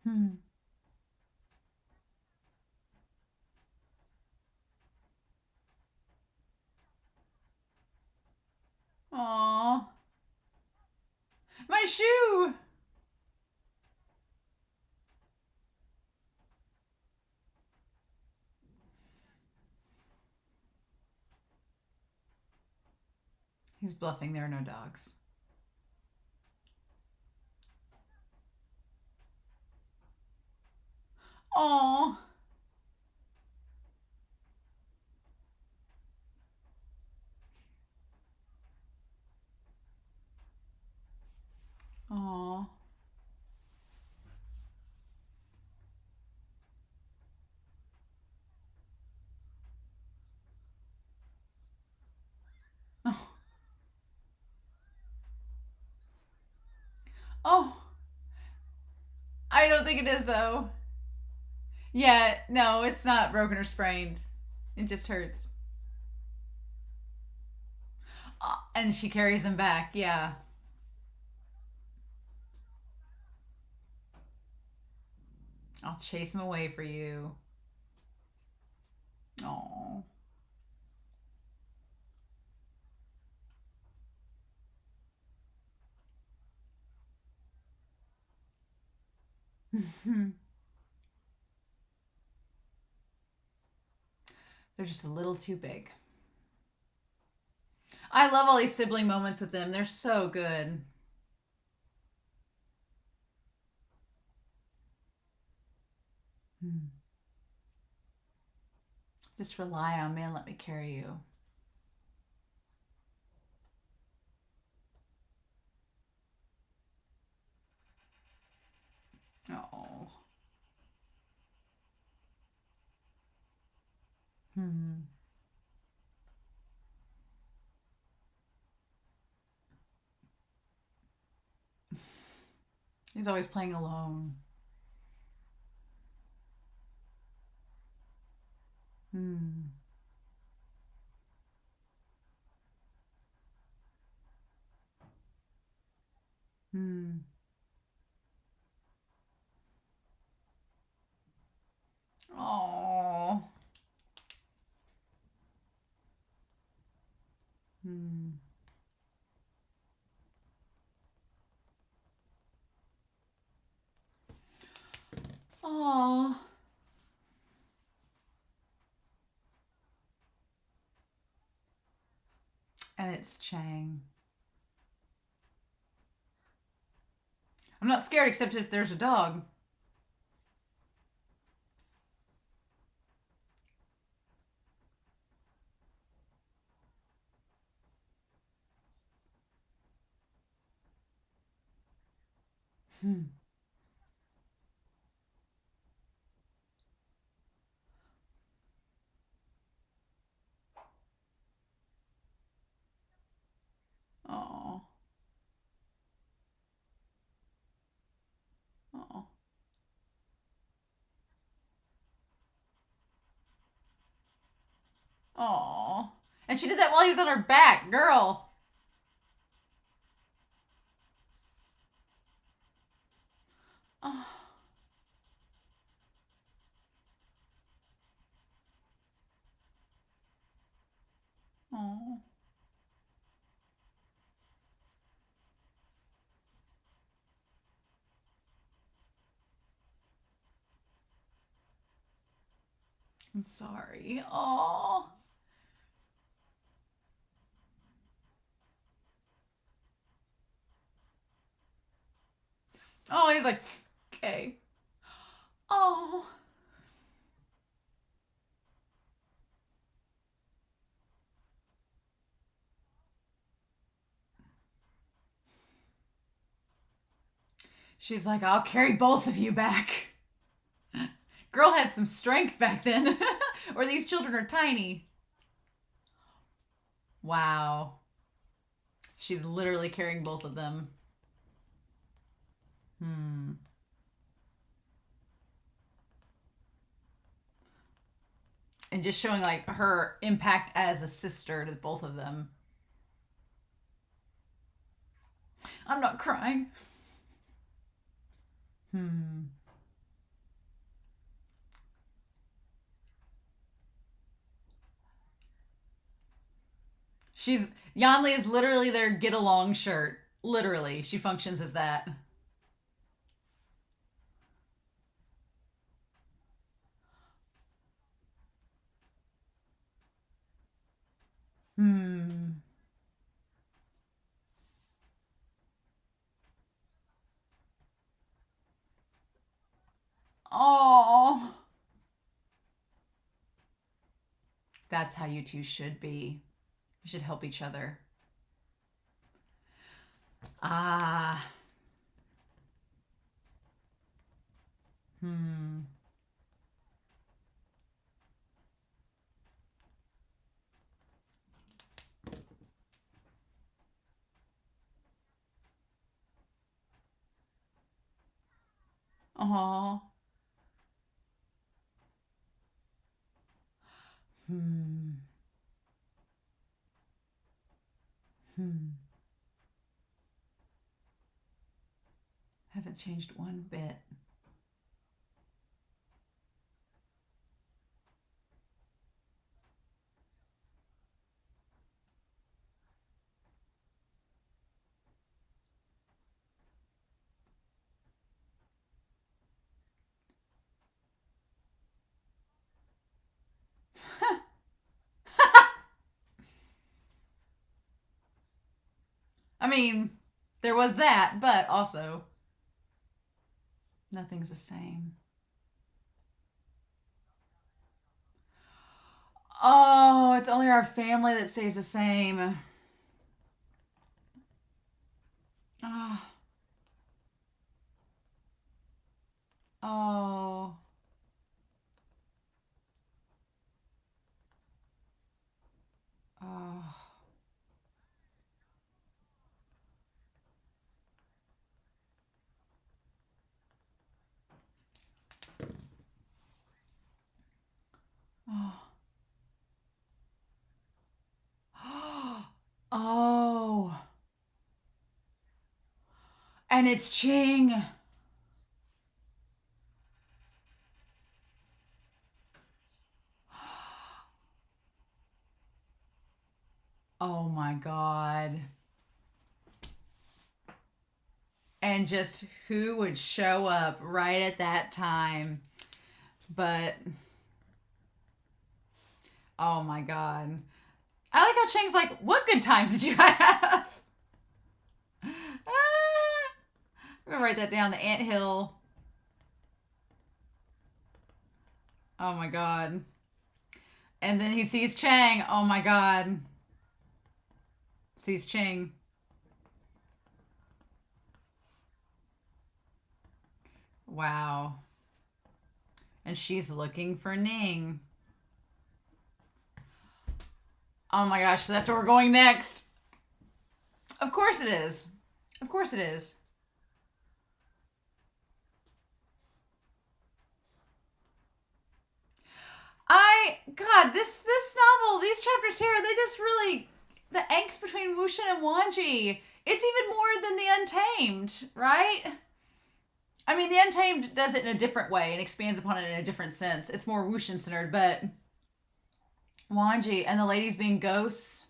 Hmm. Aww. My shoe! He's bluffing, there are no dogs. Aww. Aww. Oh. Oh. I don't think it is though. Yeah, no, it's not broken or sprained. It just hurts. And she carries him back, yeah. I'll chase him away for you. Oh. They're just a little too big. I love all these sibling moments with them. They're so good. Just rely on me and let me carry you. Oh. Hmm. He's always playing alone. Hmm. Hmm. Oh. Hmm. Oh. And it's Chang. I'm not scared except if there's a dog. Hmm. Oh. Oh. Oh. And she did that while he was on her back, girl. Oh. Oh. I'm sorry. Oh. Oh, he's like, okay. Oh. She's like, I'll carry both of you back. Girl had some strength back then. Or these children are tiny. Wow. She's literally carrying both of them. And just showing like her impact as a sister to both of them. I'm not crying. Yanli is literally their get along shirt. Literally, she functions as that. Oh, that's how you two should be. You should help each other. Ah. Oh. Hasn't changed one bit. I mean, there was that, but also nothing's the same. Oh, it's only our family that stays the same. Oh. Oh. Oh. Oh. Oh. And it's Qing. Oh my God. And just who would show up right at that time. But, oh my God. I like how Cheng's like, what good times did you have? I'm going to write that down, the anthill. Oh my God. And then he sees Chang. Oh my God. Sees Qing. Wow. And she's looking for Ning. Oh my gosh, so that's where we're going next. Of course it is. Of course it is. God, this novel, these chapters here, they just really, the angst between WuXian and Wangji, it's even more than the Untamed, right? I mean, the Untamed does it in a different way and expands upon it in a different sense. It's more WuXian centered, but Wangji and the ladies being ghosts.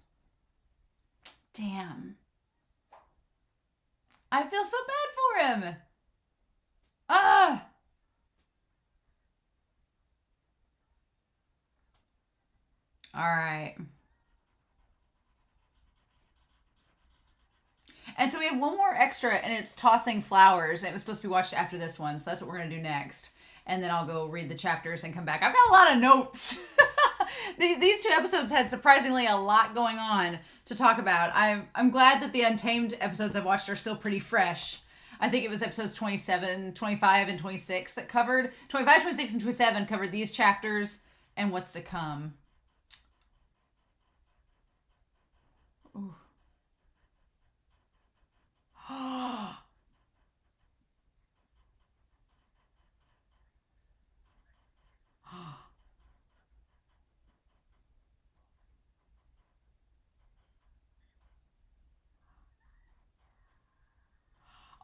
Damn. I feel so bad for him. Ah. All right. And so we have one more extra, and it's tossing flowers. And it was supposed to be watched after this one, so that's what we're going to do next. And then I'll go read the chapters and come back. I've got a lot of notes. These two episodes had surprisingly a lot going on to talk about. I'm glad that the Untamed episodes I've watched are still pretty fresh. I think it was episodes 27, 25, and 26 that covered. 25, 26, and 27 covered these chapters and what's to come. Ooh.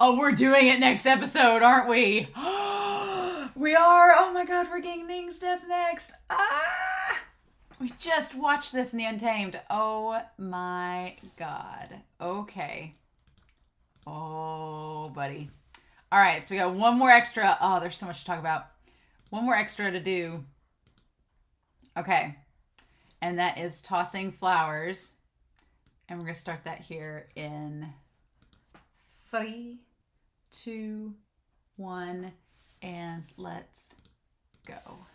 Oh, we're doing it next episode, aren't we? We are. Oh my god, we're getting Ning's death next. Ah! We just watched this in the Untamed. Oh my god. Okay. Oh, buddy. All right, so we got one more extra. Oh, there's so much to talk about. One more extra to do. Okay. And that is tossing flowers. And we're going to start that here in 3, 2, 1, and let's go.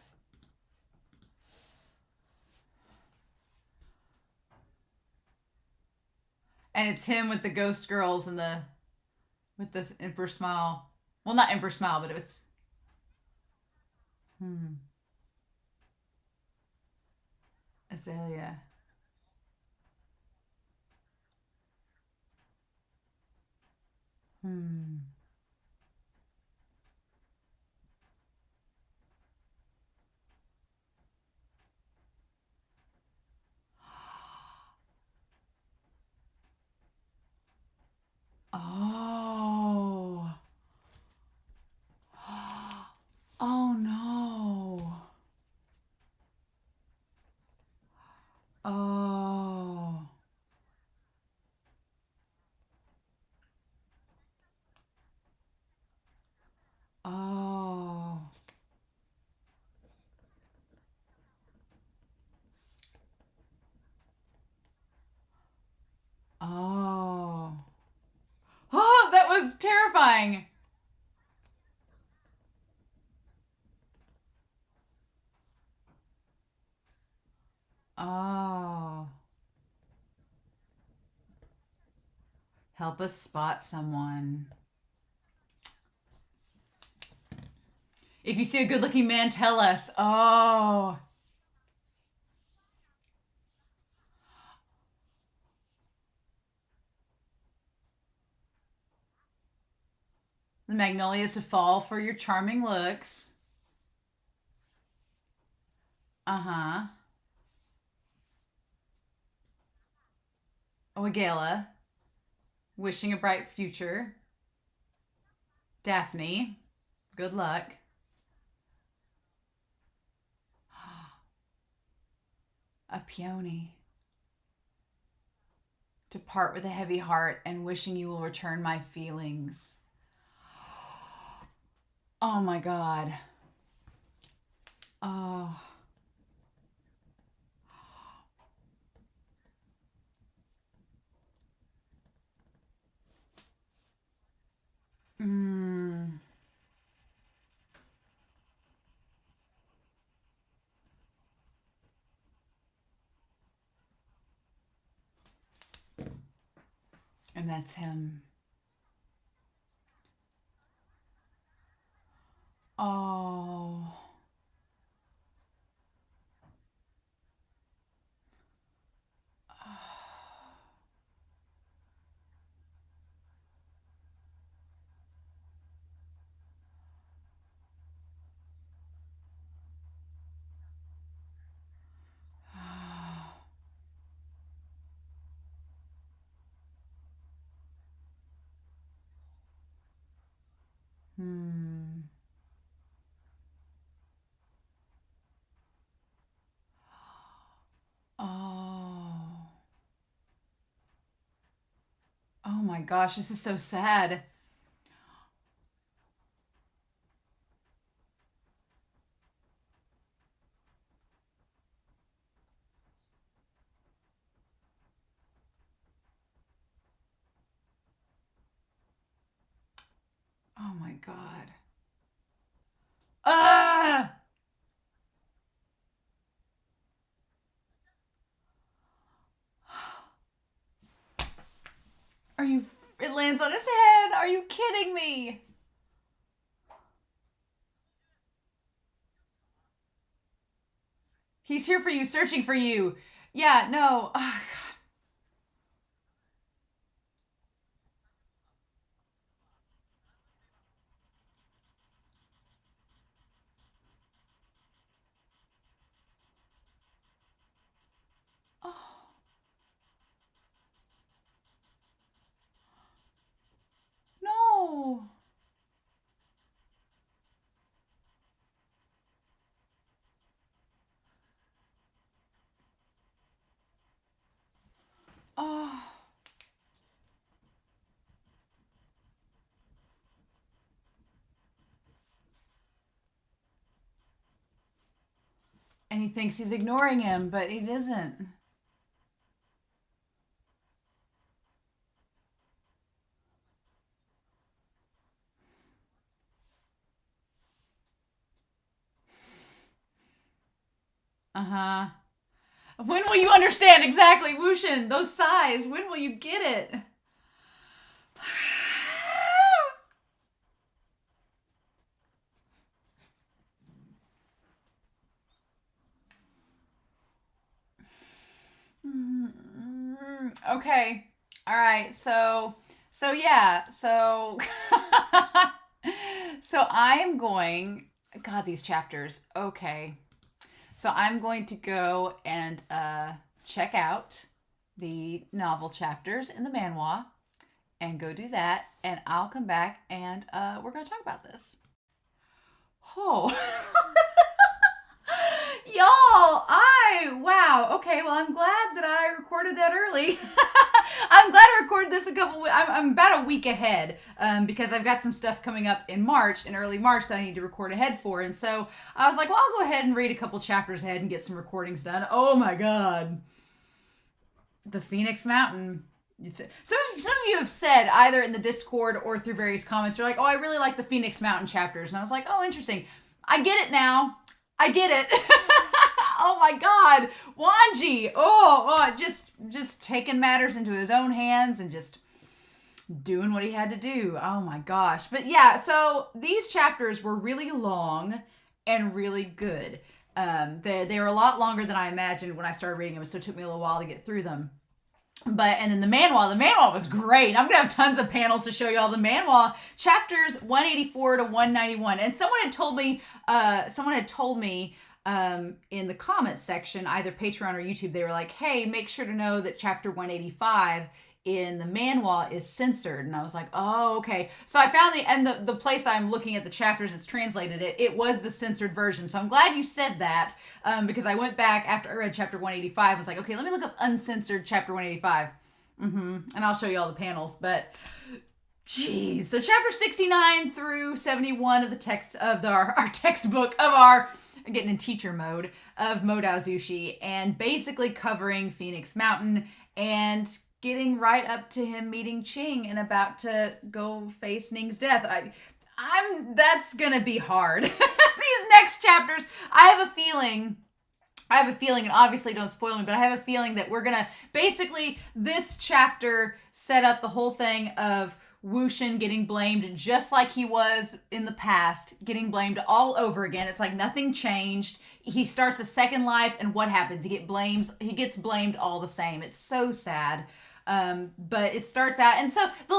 And it's him with the ghost girls and with this emperor smile. Well, not emperor smile, but it's Azalea. Oh. Oh no. Oh. Oh. Oh. Oh, that was terrifying. Oh. Help us spot someone. If you see a good-looking man, tell us. Oh. The magnolias to fall for your charming looks. Uh-huh. Oh, a gala. Wishing a bright future. Daphne. Good luck. A peony. To part with a heavy heart and wishing you will return my feelings. Oh my god. Oh. Mm. And that's him. Oh. Hmm. Oh. Oh my gosh, this is so sad. Oh my god. Ah! Are you... It lands on his head. Are you kidding me? He's here for you, searching for you. Yeah, no. Oh, Oh. And he thinks he's ignoring him, but he isn't. Uh-huh. When will you understand exactly, WuXian? Those sighs. When will you get it? Okay. All right. So yeah. So so I'm going, God, these chapters. Okay. So I'm going to go and check out the novel chapters in the Manhua and go do that, and I'll come back and we're going to talk about this. Oh. Y'all, wow. Okay, well, I'm glad that I recorded that early. I'm glad I recorded this I'm about a week ahead because I've got some stuff coming up in early March that I need to record ahead for. And so I was like, well, I'll go ahead and read a couple chapters ahead and get some recordings done. Oh my God. The Phoenix Mountain. Some of you have said either in the Discord or through various comments, you're like, oh, I really like the Phoenix Mountain chapters. And I was like, oh, interesting. I get it now. I get it. Oh my God. Wangji. Just taking matters into his own hands and just doing what he had to do. Oh my gosh. But yeah, so these chapters were really long and really good. They were a lot longer than I imagined when I started reading them, so it took me a little while to get through them. And then the Manhua was great. I'm gonna have tons of panels to show you all the Manhua chapters 184 to 191. And someone had told me in the comments section, either Patreon or YouTube, they were like, hey, make sure to know that chapter 185 in the Manhua is censored. And I was like, oh, okay. So I found the place that I'm looking at the chapters, it's translated it was the censored version. So I'm glad you said that because I went back after I read chapter 185. I was like, okay, let me look up uncensored chapter 185. And I'll show you all the panels. But geez, so chapter 69 through 71 of the text of our textbook of our getting in teacher mode of Modao Zushi, and basically covering Phoenix Mountain and getting right up to him meeting Qing and about to go face Ning's death. That's gonna be hard. These next chapters, I have a feeling, and obviously don't spoil me, but I have a feeling that we're gonna, basically, this chapter set up the whole thing of WuXian getting blamed just like he was in the past, getting blamed all over again. It's like nothing changed. He starts a second life, and what happens? He gets blamed all the same. It's so sad. But it starts out, and so the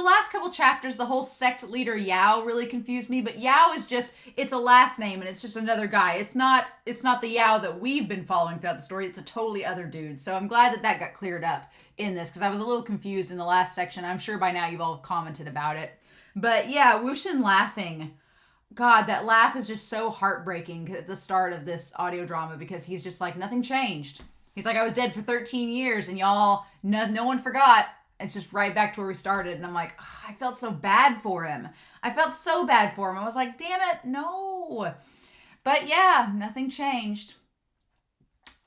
last couple chapters, the whole sect leader Yao really confused me. But Yao is it's a last name, and it's just another guy. It's not the Yao that we've been following throughout the story. It's a totally other dude. So I'm glad that got cleared up in this, because I was a little confused in the last section. I'm sure by now you've all commented about it. But yeah, WuXian laughing. God, that laugh is just so heartbreaking at the start of this audio drama, because he's just like, nothing changed. He's like, I was dead for 13 years and y'all, no one forgot. It's just right back to where we started. And I'm like, I felt so bad for him. I was like, damn it, no. But yeah, nothing changed.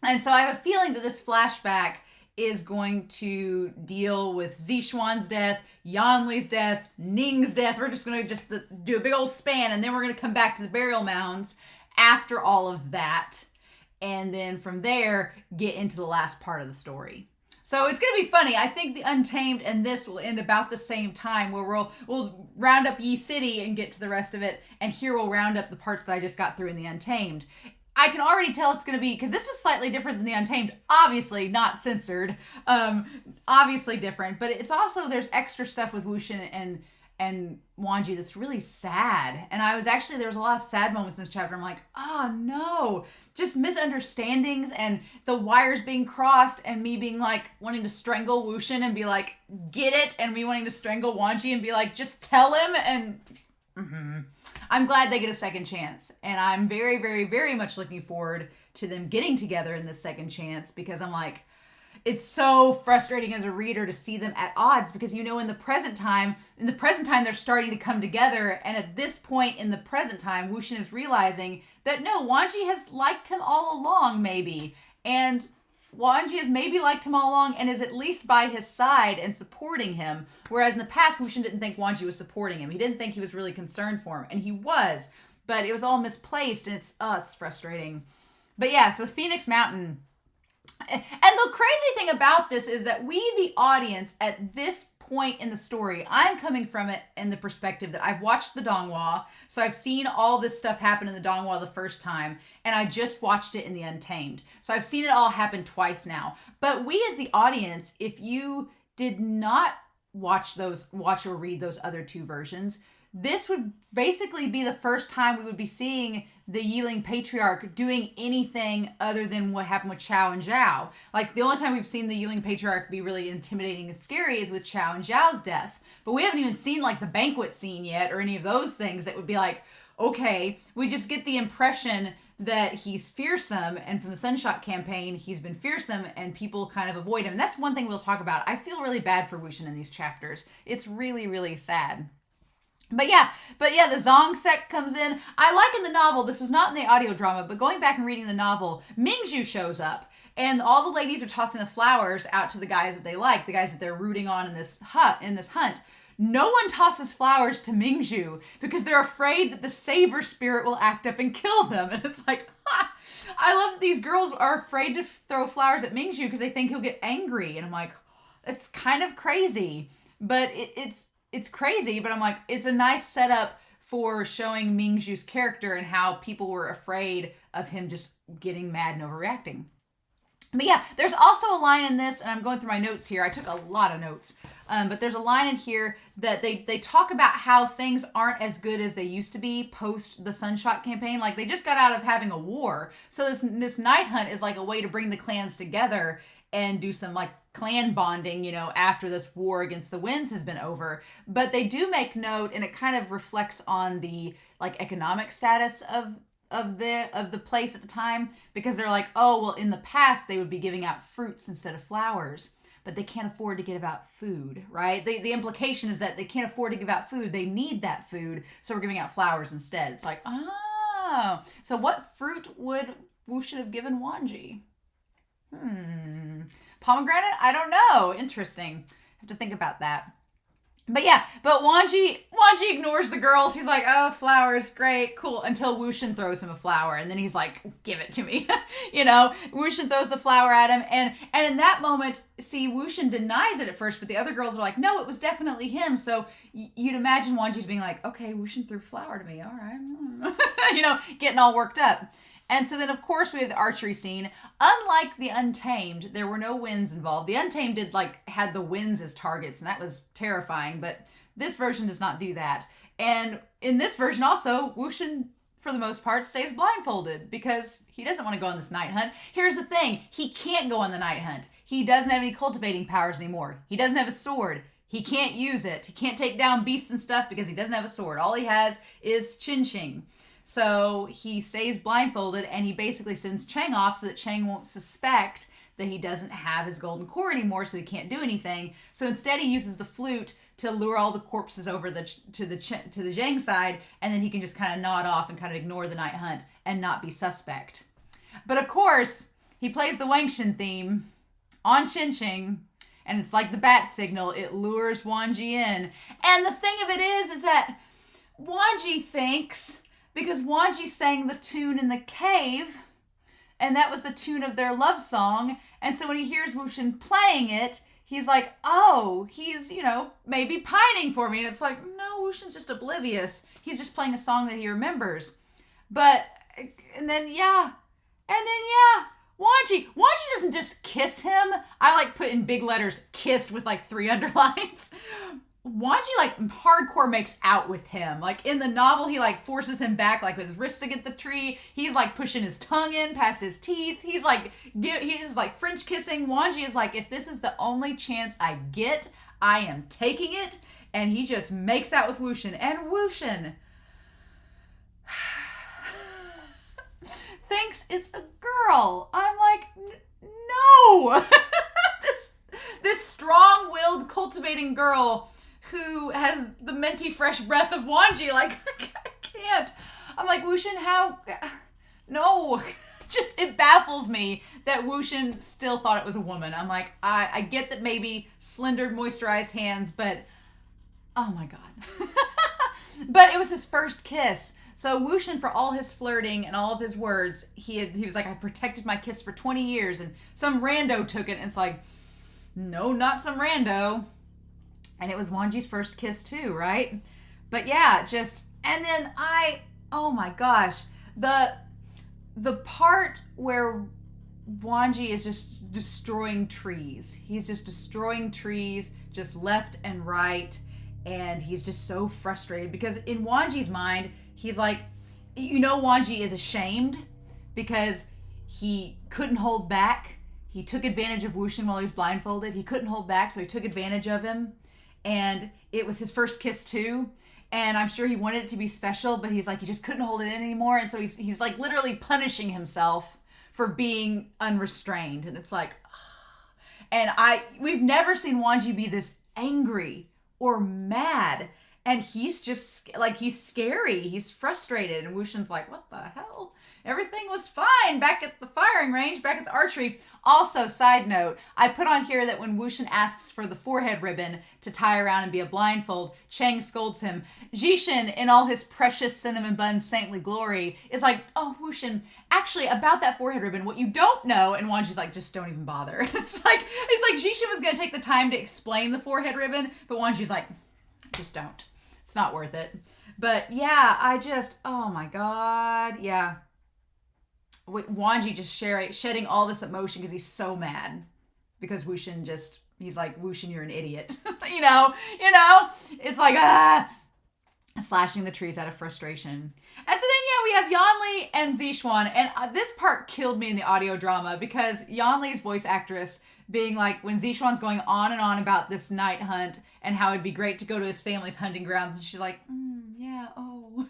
And so I have a feeling that this flashback is going to deal with Zixuan's death, Yanli's death, Ning's death. We're just going to do a big old span, and then we're going to come back to the burial mounds after all of that. And then from there, get into the last part of the story. So it's going to be funny. I think the Untamed and this will end about the same time, where we'll round up Yi City and get to the rest of it. And here we'll round up the parts that I just got through in the Untamed. I can already tell it's going to be, because this was slightly different than the Untamed. Obviously not censored. Obviously different. But it's also, there's extra stuff with WuXian and Wangji that's really sad. And there was a lot of sad moments in this chapter. I'm like, oh no. Just misunderstandings and the wires being crossed, and me being like, wanting to strangle WuXian and be like, get it? And me wanting to strangle Wangji and be like, just tell him. And I'm glad they get a second chance. And I'm very, very, very much looking forward to them getting together in this second chance, because I'm like, It's so frustrating as a reader to see them at odds, because in the present time they're starting to come together, and at this point in the present time, WuXian is realizing that no, Wangji has liked him all along, maybe, and Wangji has maybe liked him all along and is at least by his side and supporting him, whereas in the past WuXian didn't think Wangji was supporting him. He didn't think he was really concerned for him, and he was, but it was all misplaced, and it's frustrating. But yeah, so the Phoenix Mountain. And the crazy thing about this is that we, the audience, at this point in the story, I'm coming from it in the perspective that I've watched the Donghua, so I've seen all this stuff happen in the Donghua the first time, and I just watched it in the Untamed. So I've seen it all happen twice now. But we as the audience, if you did not watch or read those other two versions, this would basically be the first time we would be seeing the Yiling Patriarch doing anything other than what happened with Chao and Zhao. Like, the only time we've seen the Yiling Patriarch be really intimidating and scary is with Chao and Zhao's death. But we haven't even seen, like, the banquet scene yet, or any of those things that would be like, okay, we just get the impression that he's fearsome, and from the Sunshot campaign, he's been fearsome, and people kind of avoid him. And that's one thing we'll talk about. I feel really bad for WuXian in these chapters. It's really, really sad. But yeah, the Zong sect comes in. I like in the novel, this was not in the audio drama, but going back and reading the novel, Mingzhu shows up, and all the ladies are tossing the flowers out to the guys that they like, the guys that they're rooting on in this hunt. No one tosses flowers to Mingzhu because they're afraid that the saber spirit will act up and kill them. And it's like, ha! I love that these girls are afraid to throw flowers at Mingzhu because they think he'll get angry. And I'm like, it's kind of crazy, but it's crazy, but I'm like, it's a nice setup for showing Mingzhu's character and how people were afraid of him just getting mad and overreacting. But yeah, there's also a line in this, and I'm going through my notes here. I took a lot of notes, but there's a line in here that they talk about how things aren't as good as they used to be post the Sunshot campaign. Like, they just got out of having a war. So this night hunt is like a way to bring the clans together and do some like clan bonding, after this war against the winds has been over. But they do make note, and it kind of reflects on the like economic status of the place at the time, because they're like, oh, well, in the past they would be giving out fruits instead of flowers, but they can't afford to give out food, right? The implication is that they can't afford to give out food. They need that food, so we're giving out flowers instead. It's like, oh, so what fruit would WuXian have given Wangji? Pomegranate? I don't know. Interesting. I have to think about that. But yeah, but Wangji ignores the girls. He's like, oh, flowers, great, cool, until WuXian throws him a flower, and then he's like, give it to me. WuXian throws the flower at him, and in that moment, see, WuXian denies it at first, but the other girls are like, no, it was definitely him. So you'd imagine Wangji's being like, okay, WuXian threw flower to me, all right, getting all worked up. And so then, of course, we have the archery scene. Unlike the Untamed, there were no winds involved. The Untamed had the winds as targets, and that was terrifying. But this version does not do that. And in this version also, WuXian, for the most part, stays blindfolded because he doesn't want to go on this night hunt. Here's the thing. He can't go on the night hunt. He doesn't have any cultivating powers anymore. He doesn't have a sword. He can't use it. He can't take down beasts and stuff because he doesn't have a sword. All he has is Qing. So he stays blindfolded, and he basically sends Chang off so that Chang won't suspect that he doesn't have his golden core anymore, so he can't do anything. So instead he uses the flute to lure all the corpses over to the Zhang side, and then he can just kind of nod off and kind of ignore the night hunt and not be suspect. But of course, he plays the Wangxian theme on Qing, and it's like the bat signal. It lures Wangji in. And the thing of it is that Wangji thinks, because Wangji sang the tune in the cave, and that was the tune of their love song. And so when he hears WuXian playing it, he's like, oh, he's, maybe pining for me. And it's like, no, WuXian's just oblivious. He's just playing a song that he remembers. And then Wangji doesn't just kiss him. I put in big letters, kissed with 3 underlines. Wangji hardcore makes out with him. In the novel, he forces him back with his wrists against the tree. He's pushing his tongue in past his teeth. He's French kissing. Wangji is if this is the only chance I get, I am taking it. And he just makes out with WuXian. And WuXian thinks it's a girl. I'm like, no. this strong-willed, cultivating girl who has the minty fresh breath of Wangji. Like, I can't. I'm like, WuXian, how? No. Just, it baffles me that WuXian still thought it was a woman. I'm like, I get that maybe slender, moisturized hands, but oh my God. But it was his first kiss. So WuXian, for all his flirting and all of his words, he was like, I protected my kiss for 20 years, and some rando took it, and it's like, no, not some rando. And it was Wangji's first kiss too, right? But yeah, just, and then oh my gosh, the part where Wangji is just destroying trees. He's just destroying trees, just left and right, and he's just so frustrated because in Wangji's mind, he's like, Wangji is ashamed because he couldn't hold back. He took advantage of WuXian while he was blindfolded. He couldn't hold back, so he took advantage of him. And it was his first kiss too. And I'm sure he wanted it to be special, but he's like, he just couldn't hold it in anymore. And so he's like literally punishing himself for being unrestrained. And it's like, and we've never seen Wangji be this angry or mad. And he's just like, he's scary. He's frustrated. And WuXian's like, what the hell? Everything was fine back at the firing range, back at the archery. Also, side note, I put on here that when WuXian asks for the forehead ribbon to tie around and be a blindfold, Chang scolds him. Jishin, in all his precious cinnamon bun saintly glory, is like, oh, WuXian, actually, about that forehead ribbon, what you don't know, and Wangji's like, just don't even bother. It's like Jishin was going to take the time to explain the forehead ribbon, but Wangji's like, just don't. It's not worth it. But yeah, oh my God, yeah. Wangji just shedding all this emotion because he's so mad because WuXian he's like, WuXian, you're an idiot. you know, it's like, slashing the trees out of frustration. And so then, yeah, we have Yeonli and Zixuan, and this part killed me in the audio drama because Yeonli's voice actress being like, when Zixuan's going on and on about this night hunt and how it'd be great to go to his family's hunting grounds, and she's like, yeah, oh.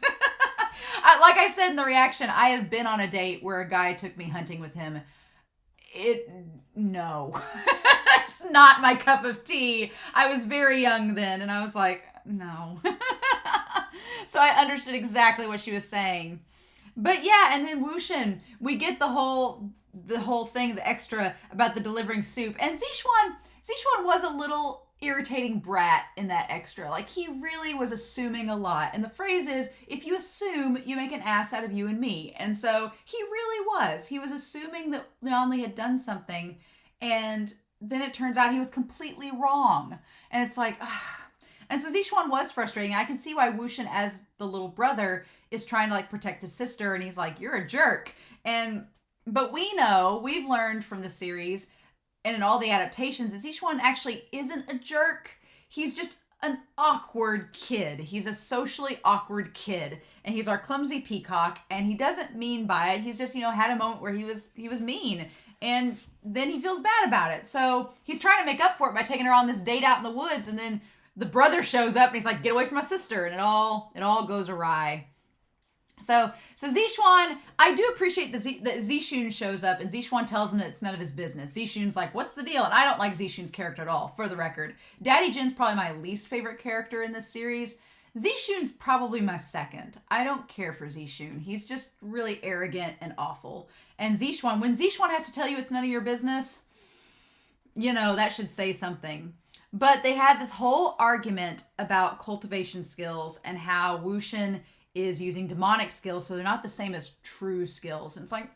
Like I said in the reaction, I have been on a date where a guy took me hunting with him. No. It's not my cup of tea. I was very young then, and I was like, no. So I understood exactly what she was saying. But yeah, and then WuXian, we get the whole thing, the extra about the delivering soup. And Zixuan was a little irritating brat in that extra. Like, he really was assuming a lot. And the phrase is, if you assume, you make an ass out of you and me. And so he really was. He was assuming that Yeonli had done something, and then it turns out he was completely wrong. And it's like, ugh. And so Zixuan was frustrating. I can see why WuXian, as the little brother, is trying to like protect his sister, and he's like, you're a jerk. But we've learned from the series and in all the adaptations, that Zixuan actually isn't a jerk. He's just an awkward kid. He's a socially awkward kid, and he's our clumsy peacock, and he doesn't mean by it. He's just, had a moment where he was mean, and then he feels bad about it. So he's trying to make up for it by taking her on this date out in the woods, and then the brother shows up and he's like, get away from my sister, and it all goes awry. So Zixuan, I do appreciate that Zixun shows up and Zixuan tells him that it's none of his business. Zixun's like, what's the deal? And I don't like Zixun's character at all, for the record. Daddy Jin's probably my least favorite character in this series. Zixun's probably my second. I don't care for Zixun. He's just really arrogant and awful. And Zixuan, when Zixuan has to tell you it's none of your business, that should say something. But they had this whole argument about cultivation skills and how WuXian is using demonic skills, so they're not the same as true skills. And it's like,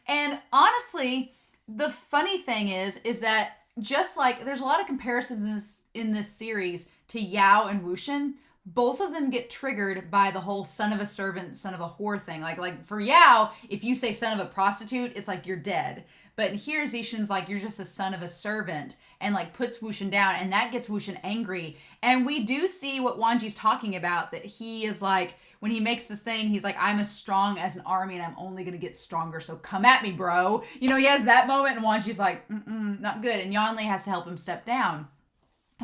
And honestly, the funny thing is that just like there's a lot of comparisons in this series to Yao and WuXian, both of them get triggered by the whole son of a servant, son of a whore thing. Like for Yao, if you say son of a prostitute, it's like you're dead. But here Zixun's like, you're just a son of a servant, and like puts WuXian down, and that gets WuXian angry. And we do see what Wangji's talking about, that he is like, when he makes this thing, he's like, I'm as strong as an army and I'm only going to get stronger. So come at me, bro. He has that moment, and Wangji's like, not good. And Yeonli has to help him step down.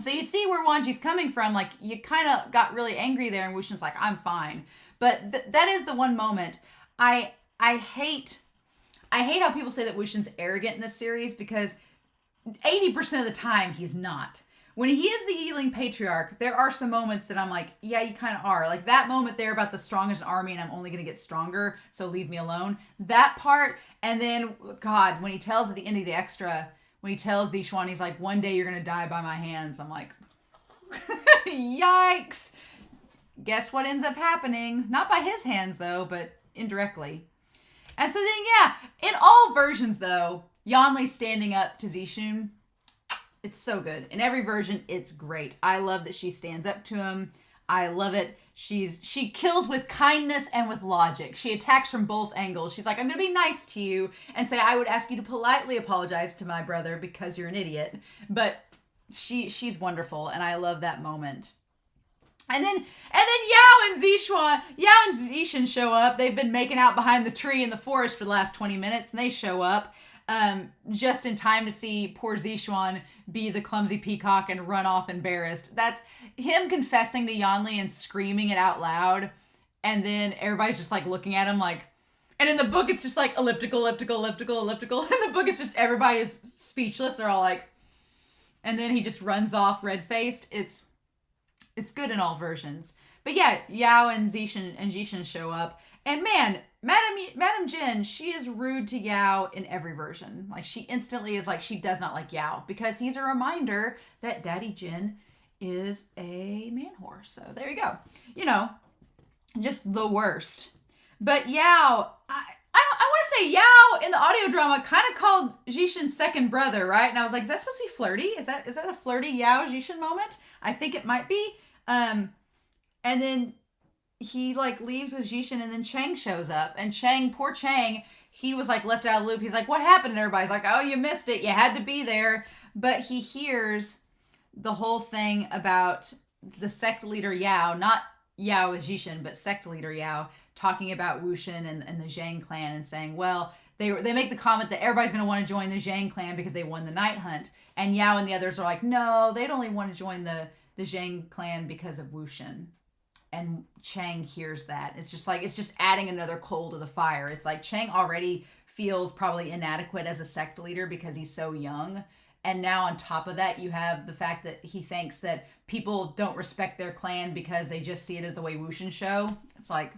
So you see where Wangji's coming from. Like, you kind of got really angry there, and WuXian's like, I'm fine. But that is the one moment. I hate how people say that WuXian's arrogant in this series, because 80% of the time, he's not. When he is the Yiling Patriarch, there are some moments that I'm like, yeah, you kind of are. Like that moment there about the strongest army and I'm only going to get stronger, so leave me alone. That part, and then, God, when he tells at the end of the extra, when he tells Zishuan, he's like, one day you're going to die by my hands. I'm like, yikes. Guess what ends up happening? Not by his hands, though, but indirectly. And so then, yeah, in all versions, though, Yanli standing up to Zishun, it's so good. In every version, it's great. I love that she stands up to him. I love it. She kills with kindness and with logic. She attacks from both angles. She's like, I'm going to be nice to you and say, I would ask you to politely apologize to my brother because you're an idiot. But she's wonderful, and I love that moment. And then Yao and Zishan show up. They've been making out behind the tree in the forest for the last 20 minutes, and they show up just in time to see poor Zishuan be the clumsy peacock and run off embarrassed. That's him confessing to Yanli and screaming it out loud, and then everybody's just like looking at him like, and in the book it's just like elliptical. In the book it's just everybody is speechless. They're all like, and then he just runs off red-faced. It's good in all versions. But yeah, Yao and Zishan show up. And man, Madame Jin, she is rude to Yao in every version. Like, she instantly is like, she does not like Yao. Because he's a reminder that Daddy Jin is a man whore. So there you go. You know, just the worst. But Yao, I want to say Yao in the audio drama kind of called Zishan's second brother, right? And I was like, is that supposed to be flirty? Is that a flirty Yao Zishan moment? I think it might be. And then he like leaves with Zishan, and then Chang shows up. And poor Chang, he was like left out of the loop. He's like, what happened? And everybody's like, oh, you missed it. You had to be there. But he hears the whole thing about the sect leader Yao, not Yao as Zishan, but sect leader Yao, talking about WuXian and the Zhang clan and saying, well, they make the comment that everybody's going to want to join the Zhang clan because they won the night hunt. And Yao and the others are like, no, they'd only want to join the Zhang clan because of WuXian. And Chang hears that. It's just adding another coal to the fire. It's like Chang already feels probably inadequate as a sect leader because he's so young. And now on top of that, you have the fact that he thinks that people don't respect their clan because they just see it as the way WuXian show. It's like,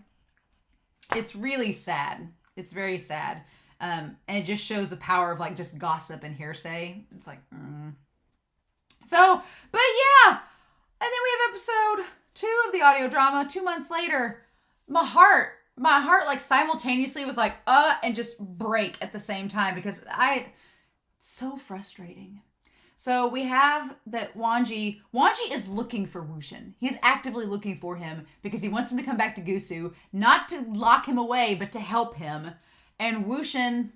it's really sad. It's very sad. And it just shows the power of like just gossip and hearsay. It's like, So, but yeah. And then we have episode 2 of the audio drama. 2 months later, my heart like simultaneously was like, and just break at the same time because so frustrating. So we have that Wangji is looking for WuXian. He's actively looking for him because he wants him to come back to Gusu, not to lock him away, but to help him. And WuXian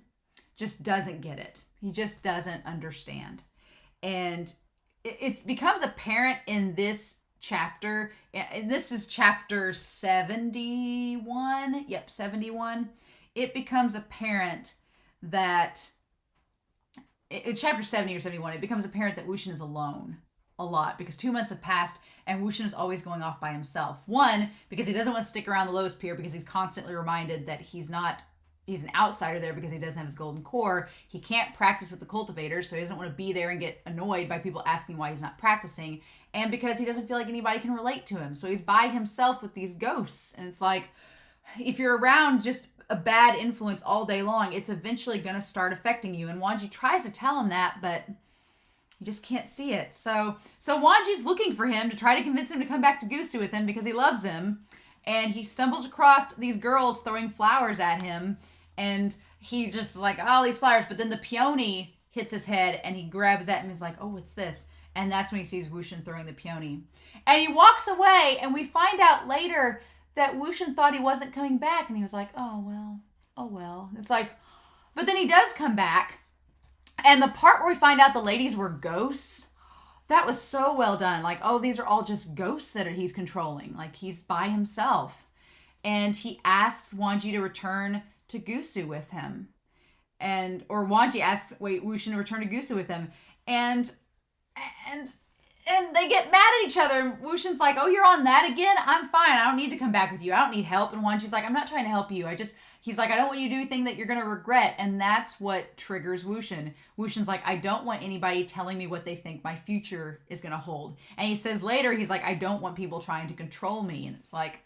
just doesn't get it. He just doesn't understand. And it becomes apparent in this chapter. This is chapter 71. Yep, 71. It becomes apparent that in chapter 70 or 71, it becomes apparent that WuXian is alone a lot because 2 months have passed and WuXian is always going off by himself. One, because he doesn't want to stick around the Lotus Pier because he's constantly reminded that he's an outsider there because he doesn't have his golden core. He can't practice with the cultivators, so he doesn't want to be there and get annoyed by people asking why he's not practicing. And because he doesn't feel like anybody can relate to him. So he's by himself with these ghosts. And it's like, if you're around just a bad influence all day long, it's eventually going to start affecting you. And Wangji tries to tell him that, but he just can't see it. So Wangji's looking for him to try to convince him to come back to Gusu with him because he loves him. And he stumbles across these girls throwing flowers at him. And he just like, oh, these flowers. But then the peony hits his head and he grabs that and he's like, oh, what's this? And that's when he sees WuXian throwing the peony. And he walks away and we find out later that WuXian thought he wasn't coming back. And he was like, oh, well. It's like, but then he does come back. And the part where we find out the ladies were ghosts, that was so well done. Like, oh, these are all just ghosts that he's controlling. Like, he's by himself. And he asks Wangji to return to Gusu with him. Or Wangji asks, WuXian to return to Gusu with him. And And they get mad at each other. And WuXian's like, oh, you're on that again? I'm fine. I don't need to come back with you. I don't need help. And Wangji's like, I'm not trying to help you. He's like, I don't want you to do anything that you're going to regret. And that's what triggers WuXian. WuXian's like, I don't want anybody telling me what they think my future is going to hold. And he says later, he's like, I don't want people trying to control me. And it's like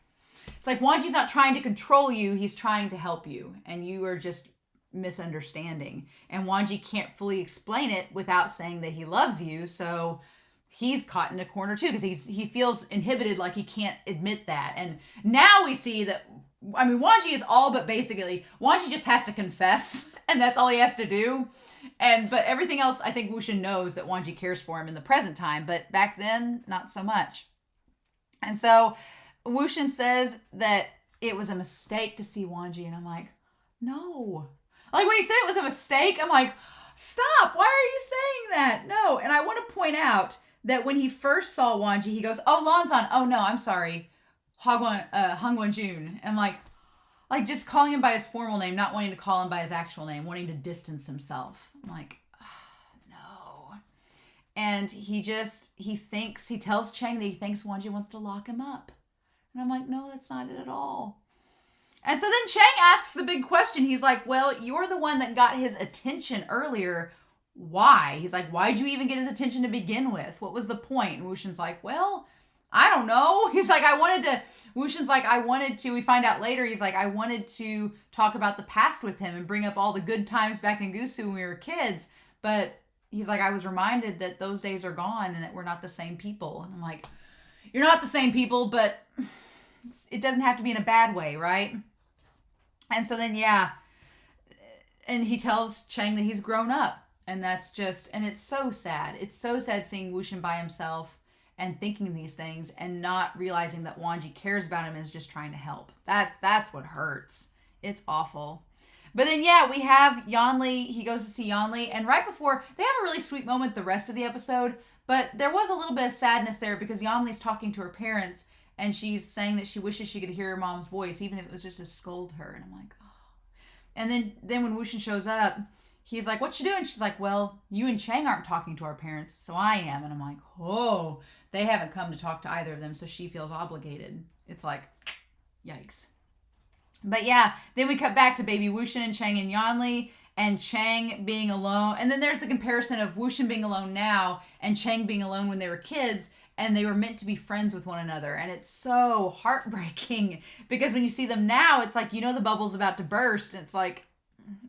Wangji's not trying to control you. He's trying to help you. And you are just misunderstanding. And Wangji can't fully explain it without saying that he loves you. So he's caught in a corner too, because he feels inhibited, like he can't admit that. And now we see that, I mean, Wangji is all but basically, Wangji just has to confess, and that's all he has to do. But everything else, I think WuXian knows that Wangji cares for him in the present time, but back then, not so much. And so WuXian says that it was a mistake to see Wangji, and I'm like, no. Like when he said it was a mistake, I'm like, stop, why are you saying that? No. And I want to point out that when he first saw Wangji, he goes, oh, Lanzan, oh no, I'm sorry, Hangwanjun. And like just calling him by his formal name, not wanting to call him by his actual name, wanting to distance himself. I'm like, oh, no. And he tells Qing that he thinks Wangji wants to lock him up. And I'm like, no, that's not it at all. And so then Qing asks the big question. He's like, well, you're the one that got his attention earlier. Why? He's like, why'd you even get his attention to begin with? What was the point? And WuXian's like, well, I don't know. He's like, WuXian's like, we find out later, he's like, I wanted to talk about the past with him and bring up all the good times back in Gusu when we were kids. But he's like, I was reminded that those days are gone and that we're not the same people. And I'm like, you're not the same people, but it doesn't have to be in a bad way, right? And so then, yeah. And he tells Qing that he's grown up. And that's just, and it's so sad. It's so sad seeing WuXian by himself and thinking these things and not realizing that Wangji cares about him and is just trying to help. That's what hurts. It's awful. But then, yeah, we have Yanli. He goes to see Yanli. And right before, they have a really sweet moment the rest of the episode. But there was a little bit of sadness there because Yanli's talking to her parents. And she's saying that she wishes she could hear her mom's voice, even if it was just to scold her. And I'm like, oh. And then when WuXian shows up, he's like, what you doing? She's like, well, you and Qing aren't talking to our parents, so I am. And I'm like, oh, they haven't come to talk to either of them, so she feels obligated. It's like, yikes. But yeah, then we cut back to baby WuXian and Qing and Yanli, and Qing being alone. And then there's the comparison of WuXian being alone now and Qing being alone when they were kids, and they were meant to be friends with one another. And it's so heartbreaking because when you see them now, it's like, the bubble's about to burst, and it's like,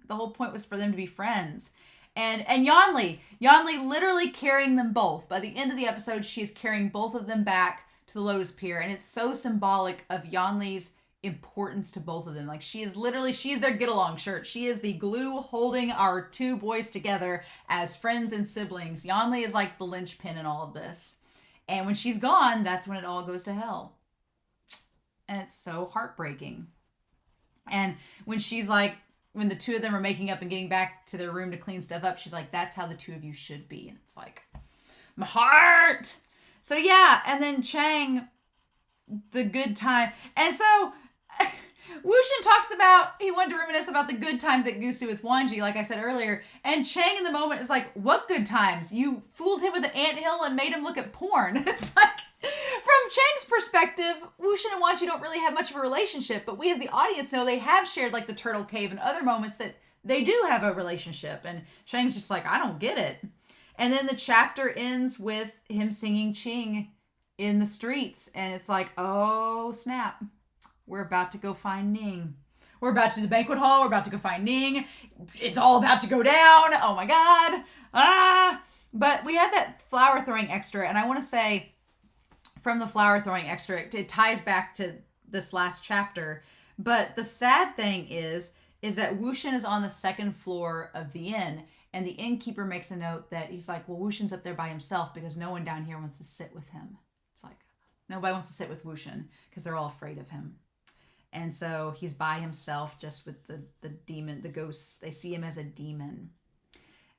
the whole point was for them to be friends. And Yanli literally carrying them both. By the end of the episode, she is carrying both of them back to the Lotus Pier. And it's so symbolic of Yanli's importance to both of them. Like she's their get-along shirt. She is the glue holding our two boys together as friends and siblings. Yanli is like the linchpin in all of this. And when she's gone, that's when it all goes to hell. And it's so heartbreaking. And when the two of them are making up and getting back to their room to clean stuff up, she's like, that's how the two of you should be. And it's like, my heart. So yeah, and then Qing, the good time. And so WuXian talks about, he wanted to reminisce about the good times at Gusu with Wangji, like I said earlier. And Qing in the moment is like, what good times? You fooled him with an anthill and made him look at porn. It's like, from Chang's perspective, WuXian and Wangji don't really have much of a relationship, but we as the audience know they have shared like the turtle cave and other moments that they do have a relationship. And Chang's just like, I don't get it. And then the chapter ends with him singing Qing in the streets. And it's like, oh, snap. We're about to go find Ning. We're about to the banquet hall. We're about to go find Ning. It's all about to go down. Oh my God. But we had that flower throwing extra. And I want to say, from the flower throwing extra, it ties back to this last chapter. But the sad thing is that WuXian is on the second floor of the inn, and the innkeeper makes a note that he's like, well, WuXian's up there by himself because no one down here wants to sit with him. It's like, nobody wants to sit with WuXian because they're all afraid of him. And so he's by himself just with the demon, the ghosts. They see him as a demon.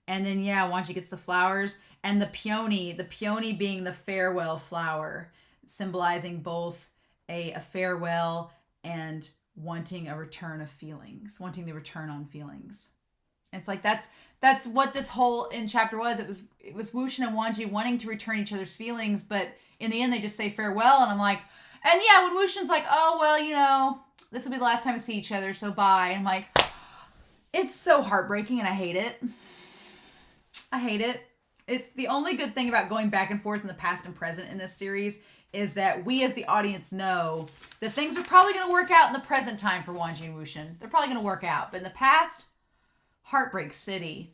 And then, yeah, Wangji gets the flowers, and the peony being the farewell flower, symbolizing both a farewell and wanting a return of feelings, wanting the return on feelings. It's like that's what this whole in chapter was. It was Wuxian and Wangji wanting to return each other's feelings, but in the end they just say farewell. And I'm like, and yeah, when Wuxian's like, oh well, you know, this will be the last time we see each other, so bye. And I'm like, it's so heartbreaking, and I hate it. I hate it. It's the only good thing about going back and forth in the past and present in this series is that we as the audience know that things are probably going to work out in the present time for Wangji and Wuxian. They're probably going to work out. But in the past, Heartbreak City.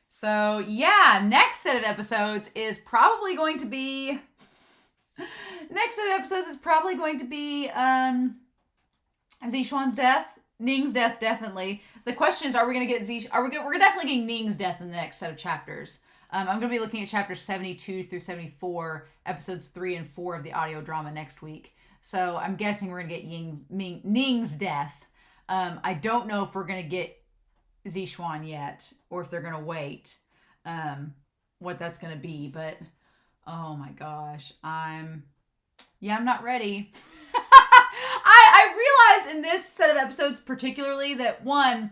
So yeah, next set of episodes is probably going to be... Zixuan's death. Ning's death, definitely. The question is, are we going to get we're definitely getting Ning's death in the next set of chapters. I'm going to be looking at chapters 72 through 74, episodes 3 and 4 of the audio drama next week. So I'm guessing we're going to get Ning's death. I don't know if we're going to get Zixuan yet, or if they're going to wait, what that's going to be. But, oh my gosh, I'm not ready. I realized in this set of episodes particularly that, one,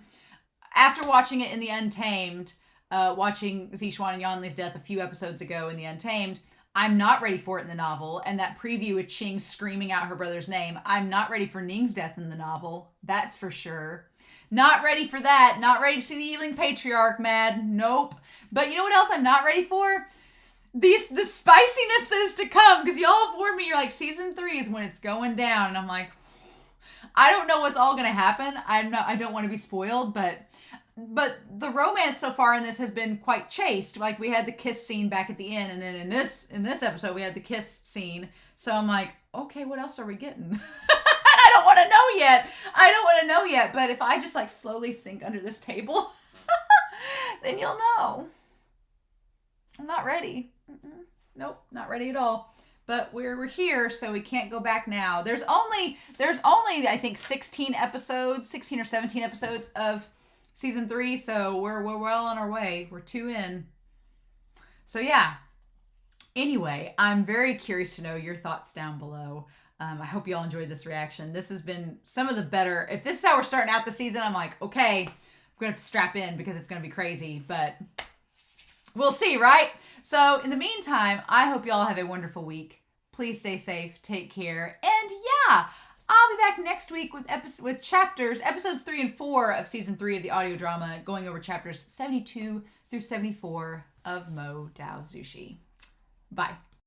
after watching it in the Untamed, watching Zixuan and Yanli's death a few episodes ago in the Untamed, I'm not ready for it in the novel. And that preview with Qing screaming out her brother's name, I'm not ready for Ning's death in the novel. That's for sure. Not ready for that. Not ready to see the Yiling Patriarch mad. Nope. But you know what else I'm not ready for? The spiciness that is to come. Because y'all have warned me, you're like, season 3 is when it's going down. And I'm like, I don't know what's all going to happen. I don't want to be spoiled, but the romance so far in this has been quite chaste. Like, we had the kiss scene back at the end, and then in this episode we had the kiss scene. So I'm like, okay, what else are we getting? I don't want to know yet. But if I just like slowly sink under this table, then you'll know. I'm not ready. Nope, not ready at all. But we're here, so we can't go back now. There's only I think 16 or 17 episodes of season 3, so we're well on our way. We're 2 in. So yeah. Anyway, I'm very curious to know your thoughts down below. I hope you all enjoyed this reaction. This has been some of the better. If this is how we're starting out the season, I'm like, okay, I'm gonna have to strap in because it's gonna be crazy. But we'll see, right? So in the meantime, I hope you all have a wonderful week. Please stay safe, take care, and yeah, I'll be back next week with episodes 3 and 4 of season 3 of the audio drama, going over chapters 72 through 74 of Mo Dao Zushi. Bye.